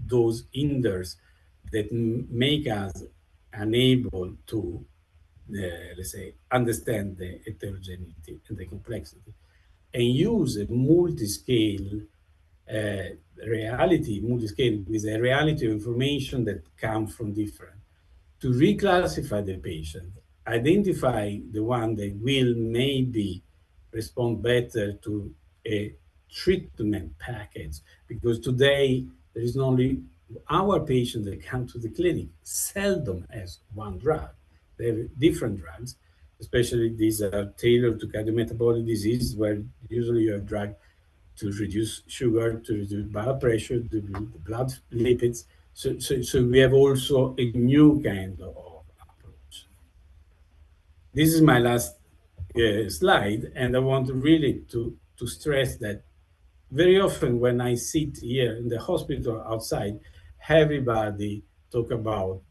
C: those hinders that make us unable to, let's say, understand the heterogeneity and the complexity, and use a multi-scale reality, multi-scale with a reality of information that come from different, to reclassify the patient, identify the one that will maybe respond better to a treatment package. Because today there is only our patients that come to the clinic seldom has one drug. They have different drugs, especially these are tailored to cardiometabolic disease, where usually you have drug to reduce sugar, to reduce blood pressure, to reduce blood lipids. So we have also a new kind of approach. This is my last slide, and I want really to stress that very often when I sit here in the hospital outside, everybody talk about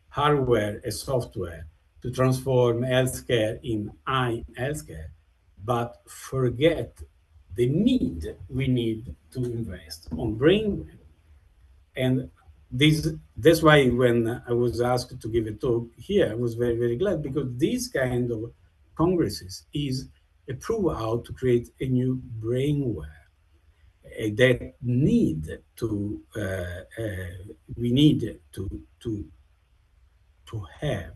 C: hardware and software to transform healthcare in healthcare, but forget the need we need to invest on brain. And that's why when I was asked to give a talk here, I was very, very glad, because these kind of congresses is a proof how to create a new brainware that need to we need to have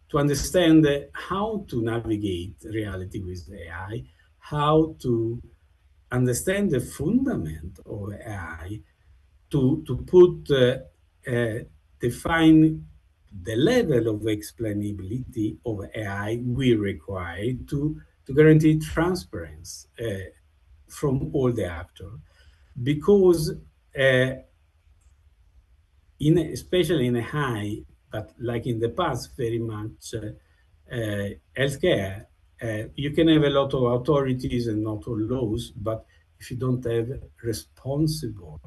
C: to understand how to navigate reality with AI, how to understand the fundament of AI, to define the level of explainability of AI we require to guarantee transparency from all the actors. Because especially in a high, but like in the past, very much healthcare, you can have a lot of authorities and not all laws, but if you don't have responsible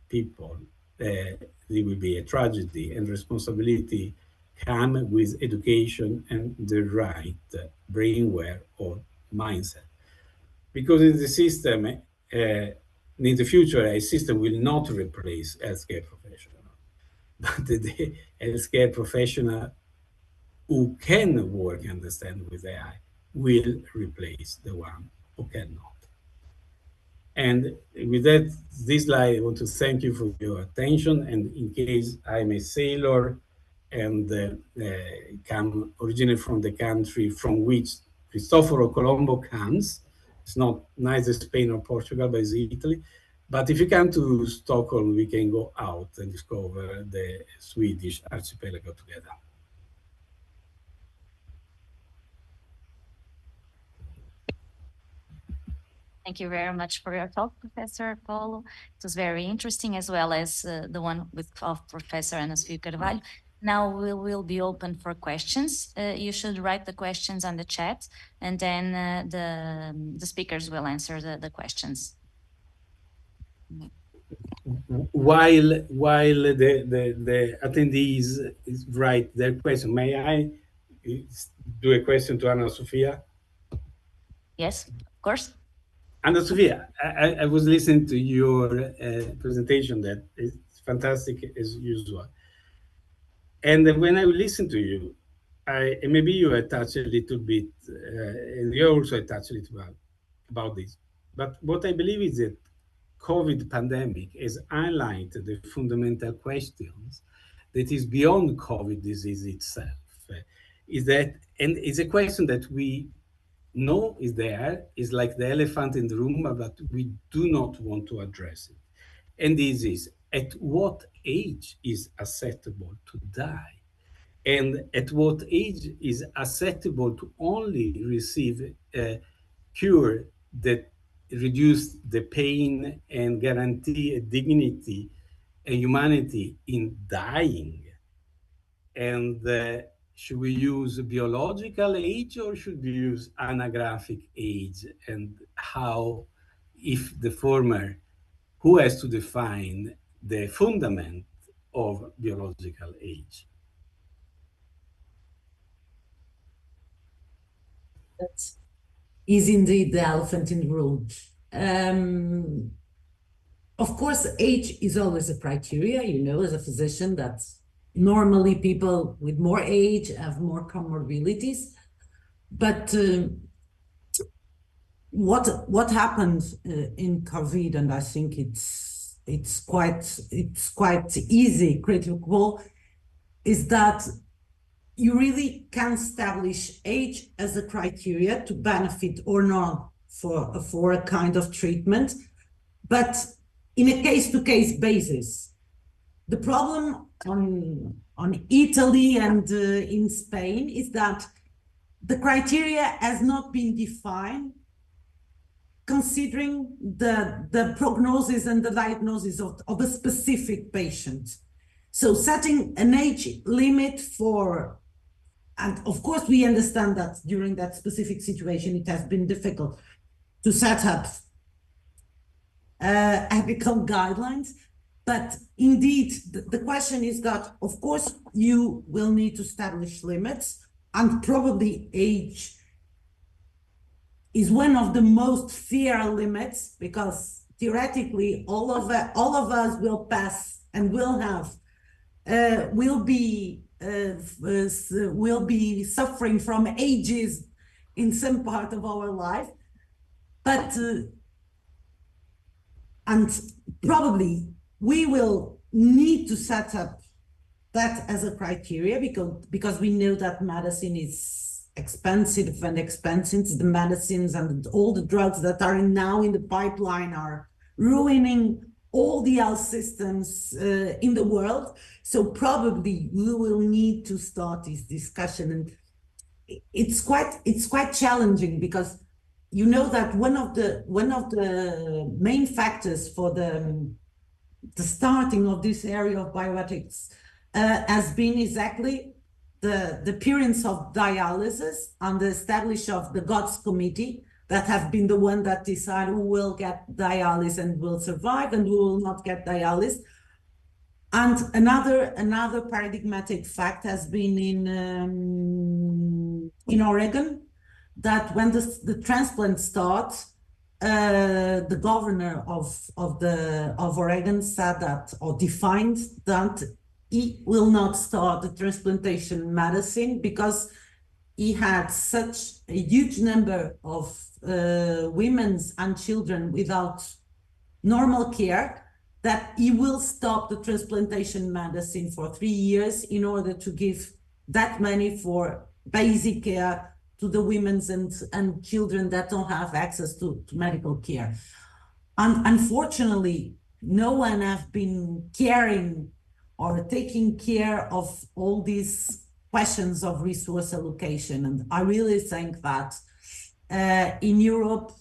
C: people, there will be a tragedy, and responsibility come with education and the right brainware or mindset. Because in the system, in the future, a system will not replace healthcare professionals, but the healthcare professional who can work and understand with AI will replace the one who cannot. And with that, this slide, I want to thank you for your attention. And in case I'm a sailor and come originally from the country from which Cristoforo Colombo comes, it's not neither Spain or Portugal, but it's Italy. But if you come to Stockholm, we can go out and discover the Swedish archipelago together.
A: Thank you very much for your talk, Professor Paulo. It was very interesting, as well as the one of Professor Ana Sofia Carvalho. Now we will be open for questions. You should write the questions on the chat, and then the speakers will answer the questions.
C: While the attendees write their question, may I do a question to Ana Sofia?
A: Yes, of course.
C: Ana Sofia, I was listening to your presentation that is fantastic as usual. And when I listen to you, maybe you attach a little bit, and you also attach a little bit about this. But what I believe is that COVID pandemic has highlighted the fundamental questions that is beyond COVID disease itself. Is that, and it's a question that we know is there, is like the elephant in the room, but we do not want to address it. And this is, at what age is acceptable to die? And at what age is acceptable to only receive a cure that reduce the pain and guarantee a dignity and humanity in dying? And should we use biological age or should we use anagraphic age? And how, if the former, who has to define the fundament of biological age?
B: That is indeed the elephant in the room. Of course, age is always a criteria, you know, as a physician, that normally people with more age have more comorbidities. But what happened in COVID, and I think it's quite easy, critical, is that you really can establish age as a criteria to benefit or not for a kind of treatment, but in a case-to-case basis. The problem on Italy and in Spain is that the criteria has not been defined considering the prognosis and the diagnosis of a specific patient. So setting an age limit for, and of course we understand that during that specific situation it has been difficult to set up ethical guidelines, but indeed the question is that of course you will need to establish limits, and probably age is one of the most fair limits, because theoretically all of us will pass and will have will be suffering from ages in some part of our life, but and probably we will need to set up that as a criteria, because we know that medicine is expensive and expensive. The medicines and all the drugs that are now in the pipeline are ruining all the health systems in the world. So probably we will need to start this discussion, and it's quite challenging, because you know that one of the main factors for the starting of this area of bioethics has been exactly the appearance of dialysis and the establishment of the GOTS committee that have been the one that decide who will get dialysis and will survive and who will not get dialysis. And another paradigmatic fact has been in Oregon, that when the transplant starts, the governor of Oregon said that, or defined that, he will not start the transplantation medicine because he had such a huge number of women and children without normal care, that he will stop the transplantation medicine for 3 years in order to give that money for basic care to the women and children that don't have access to medical care. And unfortunately, no one has been caring or taking care of all these questions of resource allocation. And I really think that in Europe,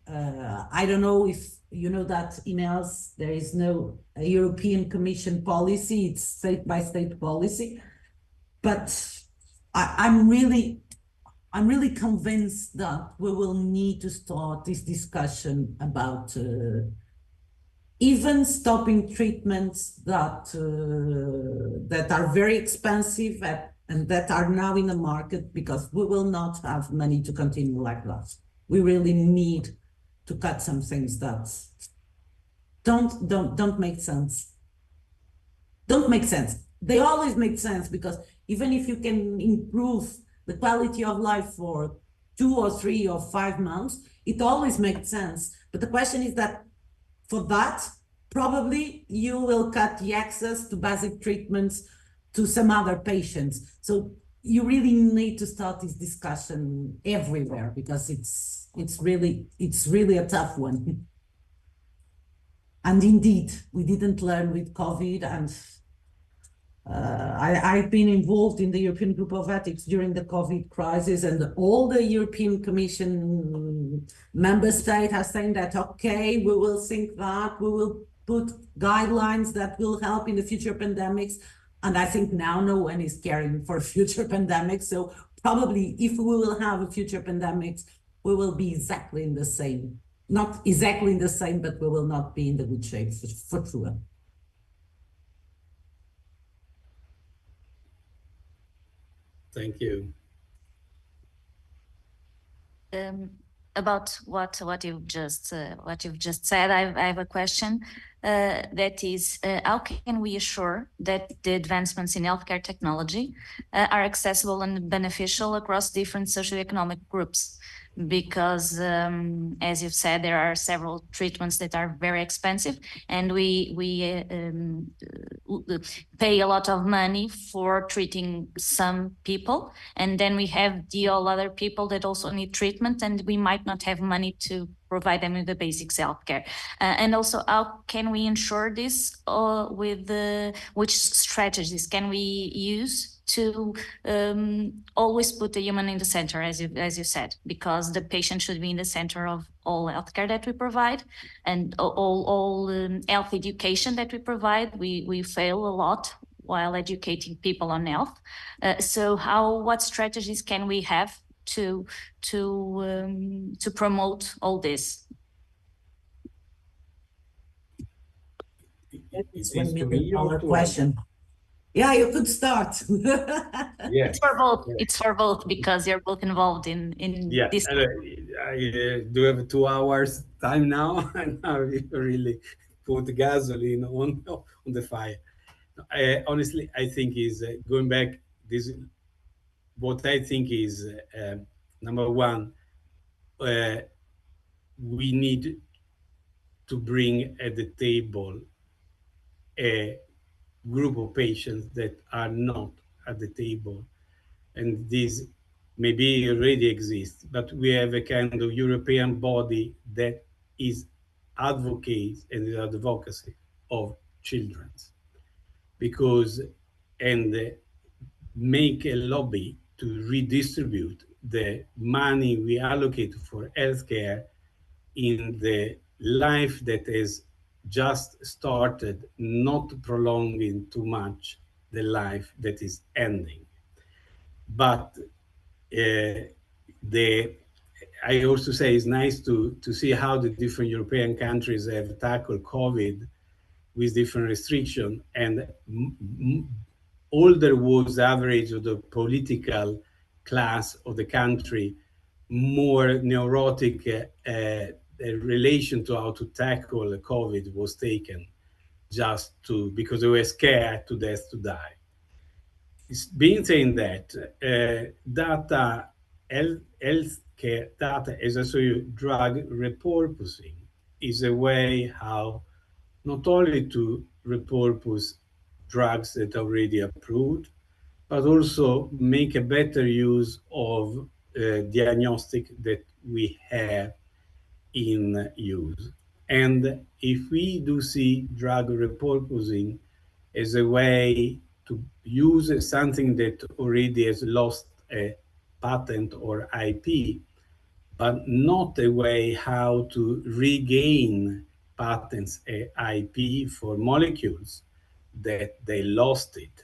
B: I don't know if you know that in health there is no European Commission policy, it's state by state policy. But I'm really convinced that we will need to start this discussion about even stopping treatments that are very expensive and that are now in the market, because we will not have money to continue like that. We really need to cut some things that don't make sense. Don't make sense. They always make sense, because even if you can improve the quality of life for 2 or 3 or 5 months, it always makes sense. But the question is that for that, probably you will cut the access to basic treatments to some other patients. So you really need to start this discussion everywhere, because it's really a tough one. And indeed, we didn't learn with COVID, and I've been involved in the European Group of Ethics during the COVID crisis, and all the European Commission member states are saying that, okay, we will think that, we will put guidelines that will help in the future pandemics. And I think now no one is caring for future pandemics. So probably if we will have a future pandemics, we will be exactly in the same, not exactly in the same, but we will not be in the good shape for sure.
C: Thank you.
A: About what you've just said, I have a question. That is, how can we assure that the advancements in healthcare technology are accessible and beneficial across different socioeconomic groups? Because as you've said, there are several treatments that are very expensive, and we pay a lot of money for treating some people, and then we have the all other people that also need treatment, and we might not have money to provide them with the basic healthcare. And also, how can we ensure this with which strategies can we use to always put the human in the center, as you said, because the patient should be in the center of all healthcare that we provide, and all health education that we provide. We fail a lot while educating people on health. So what strategies can we have to promote all this?
C: It's
B: $1 million question. Yeah, you could start.
C: Yeah.
A: It's for both. Yeah. It's for both, because you're both involved in
C: yeah.
A: this.
C: I do have 2 hours time now, and now we really put gasoline on the fire. Honestly, I think is going back. What I think is number one, we need to bring at the table a group of patients that are not at the table, and this maybe already exists, but we have a kind of European body that is advocates and is advocacy of children, because and make a lobby to redistribute the money we allocate for healthcare in the life that has just started, not prolonging too much the life that is ending. But the I also say it's nice to see how the different European countries have tackled COVID with different restrictions, and older was the average of the political class of the country, more neurotic relation to how to tackle COVID was taken, just to because they were scared to death to die. It's being saying that data, healthcare data, as I saw you, drug repurposing is a way how not only to repurpose drugs that are already approved, but also make a better use of diagnostic that we have in use. And if we do see drug repurposing as a way to use something that already has lost a patent or IP, but not a way how to regain patents and IP for molecules that they lost it.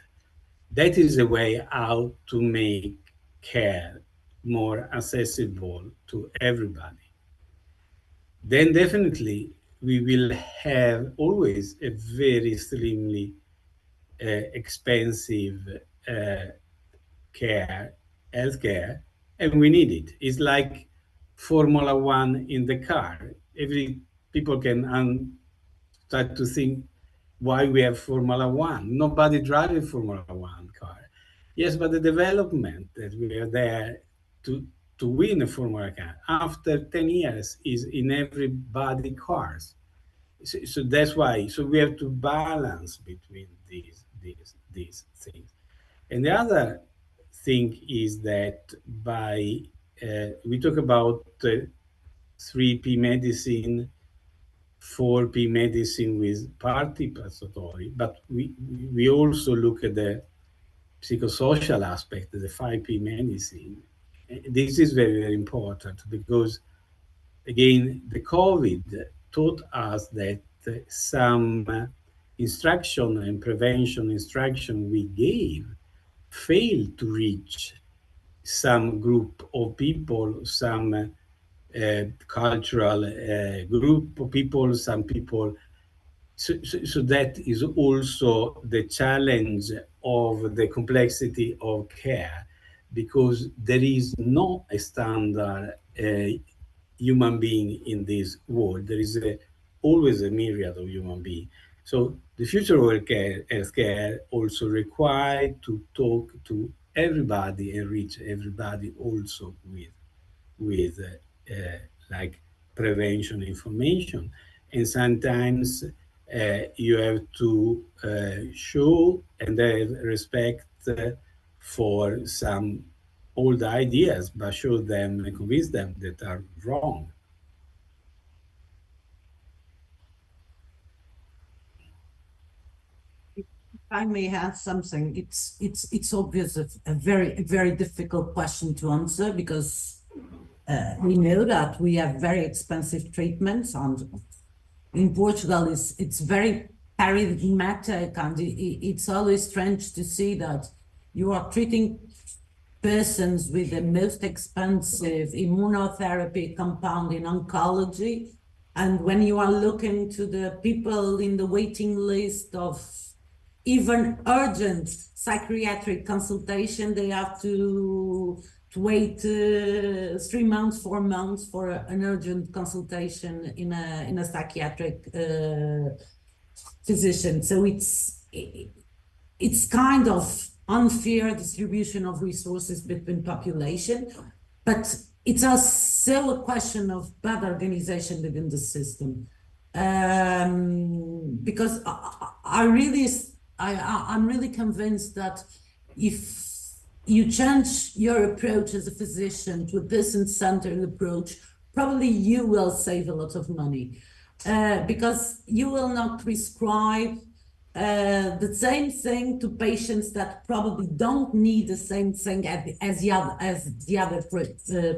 C: That is a way how to make care more accessible to everybody. Then definitely we will have always a very extremely expensive care, healthcare, and we need it. It's like Formula One in the car. Every people can start to think why we have Formula One. Nobody drives a Formula One car. Yes, but the development that we are there to win a Formula car after 10 years is in everybody cars. So that's why. So we have to balance between these things. And the other thing is that by we talk about 3P medicine, 4P medicine with participatory, but we also look at the psychosocial aspect, the 5P medicine. This is very, very important because, again, the COVID taught us that some instruction and prevention instruction we gave failed to reach some group of people, some cultural group of people, some people. So that is also the challenge of the complexity of care, because there is no a standard human being in this world. There is always a myriad of human beings. So the future of healthcare also requires to talk to everybody and reach everybody also with like prevention information. And sometimes you have to show and have respect for some old ideas, but show them and convince them that are wrong.
B: I may add something. It's obvious a very difficult question to answer, because we know that we have very expensive treatments, and in Portugal it's very paradigmatic, and it's always strange to see that you are treating persons with the most expensive immunotherapy compound in oncology, and when you are looking to the people in the waiting list of even urgent psychiatric consultation, they have to wait 3 months, 4 months for an urgent consultation in a psychiatric physician. So it's kind of unfair distribution of resources between population, but it's also a question of bad organization within the system. Because I'm really convinced that if you change your approach as a physician to a person-centered approach, probably you will save a lot of money, because you will not prescribe the same thing to patients that probably don't need the same thing as the other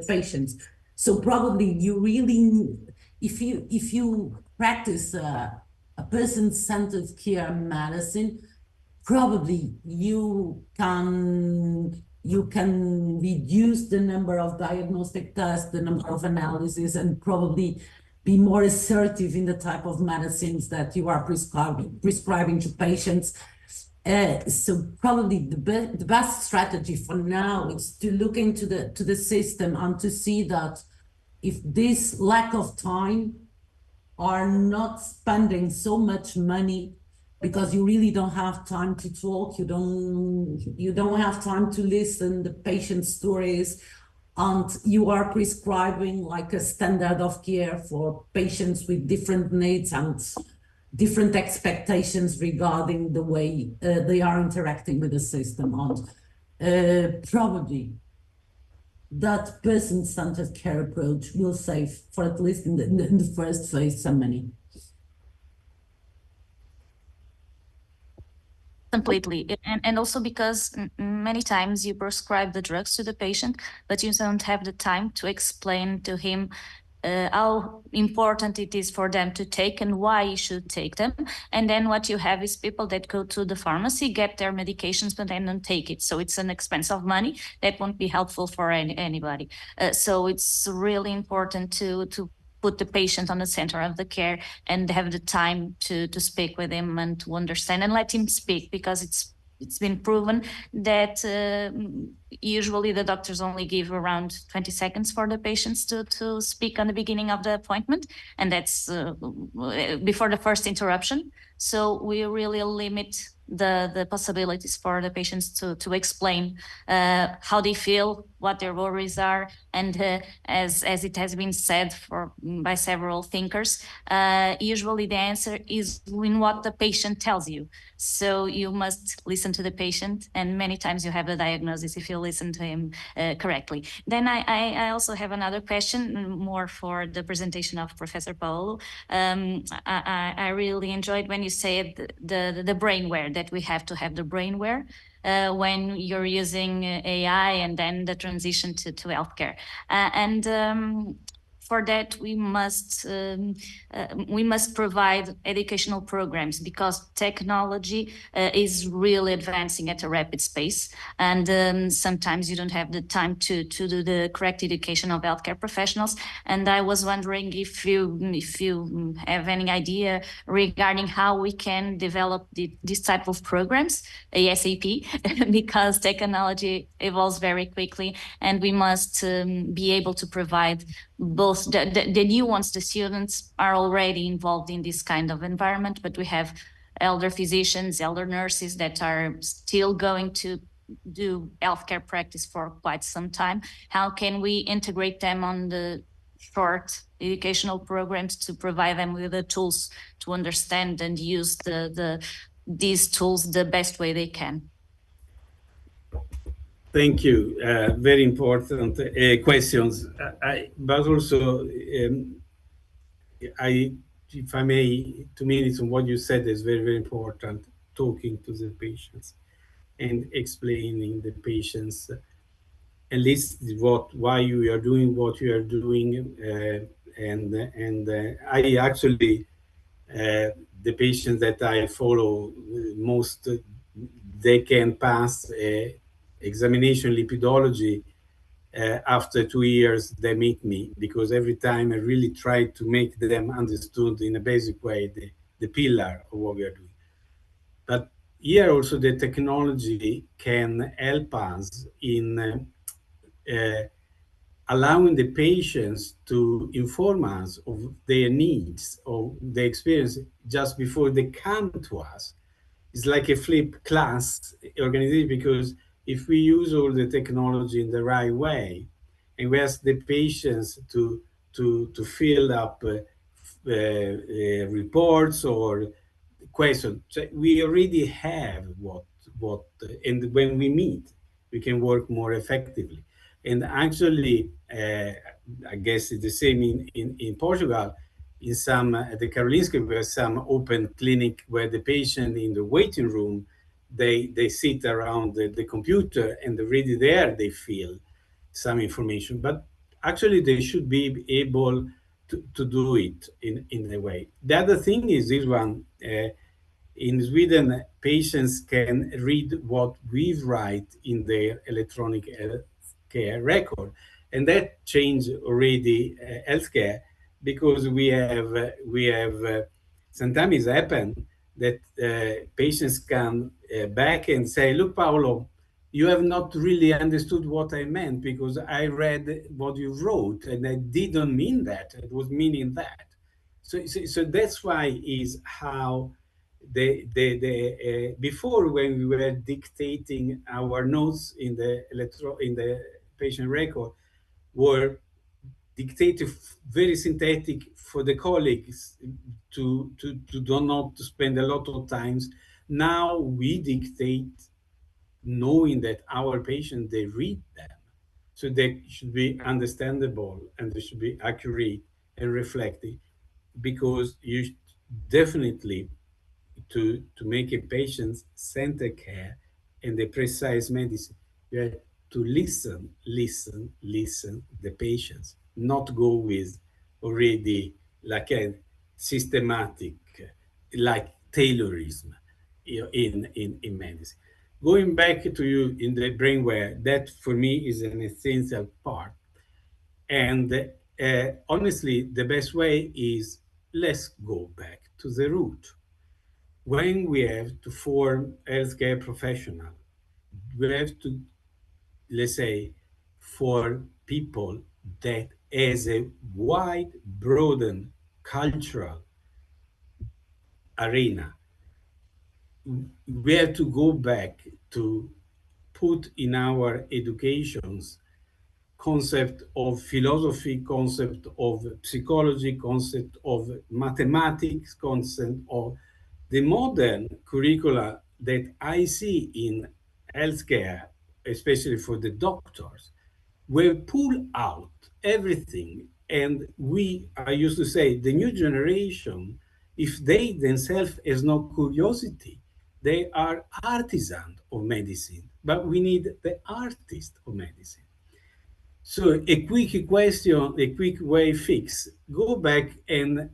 B: patients. So probably you really, if you practice a person-centered care medicine, probably you can reduce the number of diagnostic tests, the number of analyses, and probably be more assertive in the type of medicines that you are prescribing to patients. So probably the best strategy for now is to look into the system and to see that if this lack of time are not spending so much money because you really don't have time to talk, you don't have time to listen the patient stories, and you are prescribing like a standard of care for patients with different needs and different expectations regarding the way they are interacting with the system. And probably that person-centered care approach will save, for at least in the first phase, some money.
A: Completely. And also because many times you prescribe the drugs to the patient, but you don't have the time to explain to him how important it is for them to take and why you should take them. And then what you have is people that go to the pharmacy, get their medications, but then don't take it. So it's an expense of money that won't be helpful for anybody. So it's really important to put the patient on the center of the care and have the time to speak with him and to understand and let him speak, because it's been proven that usually the doctors only give around 20 seconds for the patients to speak on the beginning of the appointment, and that's before the first interruption. So we really limit the possibilities for the patients to explain how they feel, what their worries are, and as it has been said by several thinkers, usually the answer is in what the patient tells you. So you must listen to the patient, and many times you have the diagnosis if you listen to him correctly. Then I also have another question, more for the presentation of Professor Paulo. I really enjoyed when you said the brainware, that we have to have the brainware when you're using AI, and then the transition to healthcare. For that, we must provide educational programs, because technology is really advancing at a rapid pace, and sometimes you don't have the time to do the correct education of healthcare professionals. And I was wondering if you have any idea regarding how we can develop this type of programs ASAP, because technology evolves very quickly, and we must be able to provide both the new ones. The students are already involved in this kind of environment, but we have elder physicians, elder nurses that are still going to do healthcare practice for quite some time. How can we integrate them on the short educational programs to provide them with the tools to understand and use these tools the best way they can?
C: Thank you. Very important questions. But also, if I may, 2 minutes on what you said is very, very important. Talking to the patients and explaining the patients at least why you are doing what you are doing, and I actually the patients that I follow most, they can pass examination lipidology after 2 years they meet me, because every time I really try to make them understood in a basic way the pillar of what we are doing. But here also the technology can help us in allowing the patients to inform us of their needs, of their experience just before they come to us. It's like a flip class organization, because if we use all the technology in the right way, and we ask the patients to fill up reports or questions, so we already have what and when we meet. we can work more effectively. And actually, I guess it's the same in Portugal. In some, at the Karolinska, we have some open clinic where the patient in the waiting room, they sit around the computer, and already there they feel some information. But actually, they should be able to do it in a way. The other thing is this one. In Sweden, patients can read what we write in their electronic care record, and that changed already healthcare, because we have sometimes it happens that patients come back and say, "Look, Paolo, you have not really understood what I meant, because I read what you wrote and I didn't mean that. It was meaning that." So that's why is how before, when we were dictating our notes in the patient record, were dictated very synthetic for the colleagues to do not spend a lot of times. Now we dictate knowing that our patients, they read them, so they should be understandable and they should be accurate and reflective, because you definitely, to make a patient-centered care and a precise medicine, you have to listen the patients, not go with already like a systematic, like Taylorism in medicine. Going back to you in the brainware, that for me is an essential part. And honestly, the best way is, let's go back to the root. When we have to form healthcare professional, we have to, let's say, for people that has a wide, broadened cultural arena, we have to go back to put in our educations concept of philosophy, concept of psychology, concept of mathematics, concept of the modern curricula that I see in healthcare, especially for the doctors, will pull out everything. And I used to say, the new generation, if they themselves has no curiosity, they are artisans of medicine, but we need the artist of medicine. So a quick question, a quick way fix, go back and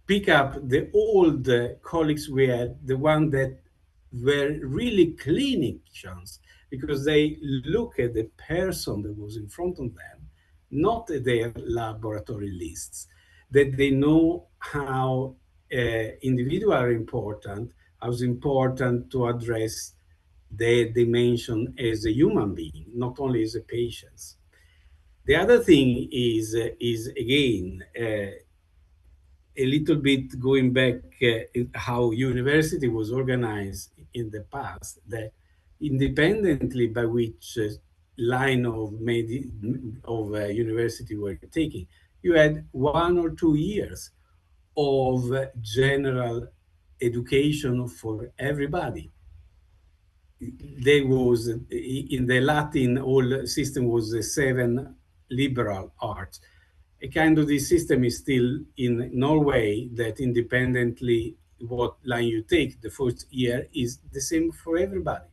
C: pick up the old colleagues we had, the one that were really clinicians, because they look at the person that was in front of them, not at their laboratory lists, that they know how individuals are important, how it's important to address their dimension as a human being, not only as a patient. The other thing is again, a little bit going back how university was organized in the past, that independently by which line of university were taking, you had 1 or 2 years of general education for everybody. There was, in the Latin whole system was 7 liberal arts. A kind of this system is still in Norway, that independently what line you take, the first year is the same for everybody.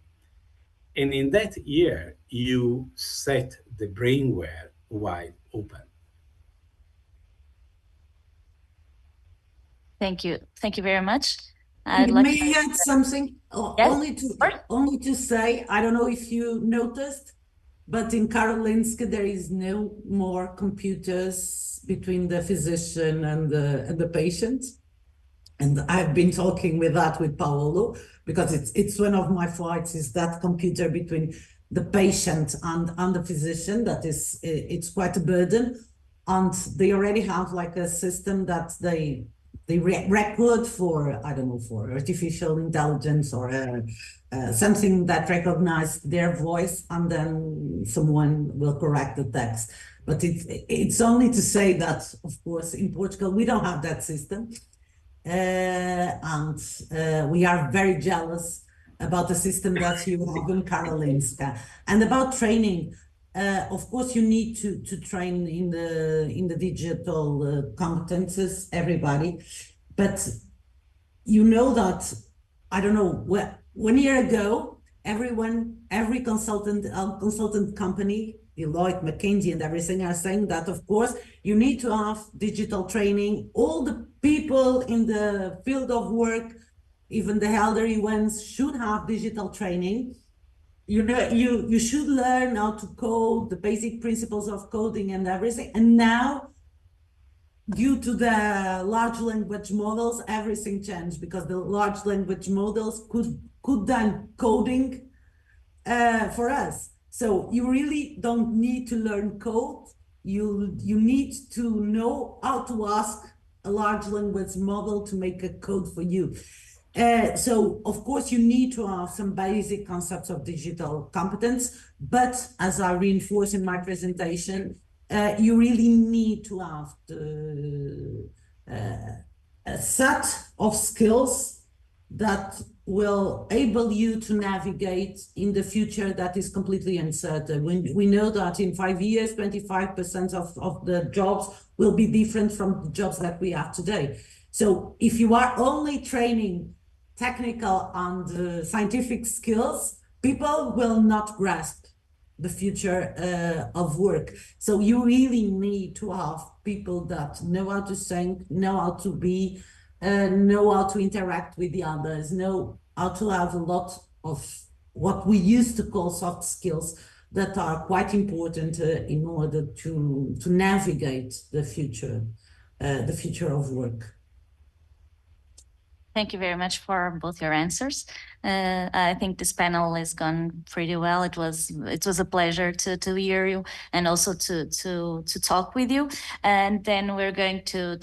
C: And in that year, you set the brainware wide open.
A: Thank you. Thank you very much.
B: May I add something?
A: Yes,
B: only to say, I don't know if you noticed, but in Karolinska, there is no more computers between the physician and the patient. And I've been talking with Paolo, because it's one of my fights, is that computer between the patient and the physician, that is, it's quite a burden. And they already have like a system that they record for, I don't know, for artificial intelligence or something that recognizes their voice, and then someone will correct the text. But it's only to say that, of course, in Portugal, we don't have that system. And we are very jealous about the system that you have in Karolinska. And about training, of course, you need to train in the digital competences, everybody. But you know that, I don't know, 1 year ago, every consultant company, Deloitte, McKinsey, and everything are saying that, of course, you need to have digital training. All the people in the field of work, even the elderly ones, should have digital training. You know, you should learn how to code, the basic principles of coding and everything. And now, due to the large language models, everything changed, because the large language models could done coding for us. So you really don't need to learn code. You need to know how to ask a large language model to make a code for you. So of course you need to have some basic concepts of digital competence, but as I reinforce in my presentation, you really need to have a set of skills that will enable you to navigate in the future that is completely uncertain. We know that in 5 years, 25% of the jobs will be different from the jobs that we have today. So if you are only training technical and scientific skills, people will not grasp the future of work. So you really need to have people that know how to think, know how to be, know how to interact with the others, know how to have a lot of what we used to call soft skills that are quite important in order to navigate the future of work.
A: Thank you very much for both your answers. I think this panel has gone pretty well. It was a pleasure to hear you and also to talk with you. And then we're going to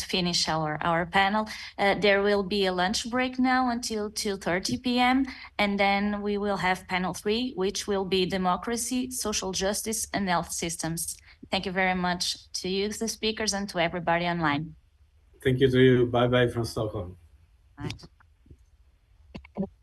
A: finish our panel. There will be a lunch break now until 2:30 p.m. And then we will have panel 3, which will be democracy, social justice, and health systems. Thank you very much to you, the speakers, and to everybody online.
C: Thank you to you. Bye-bye from Stockholm.
A: Bye.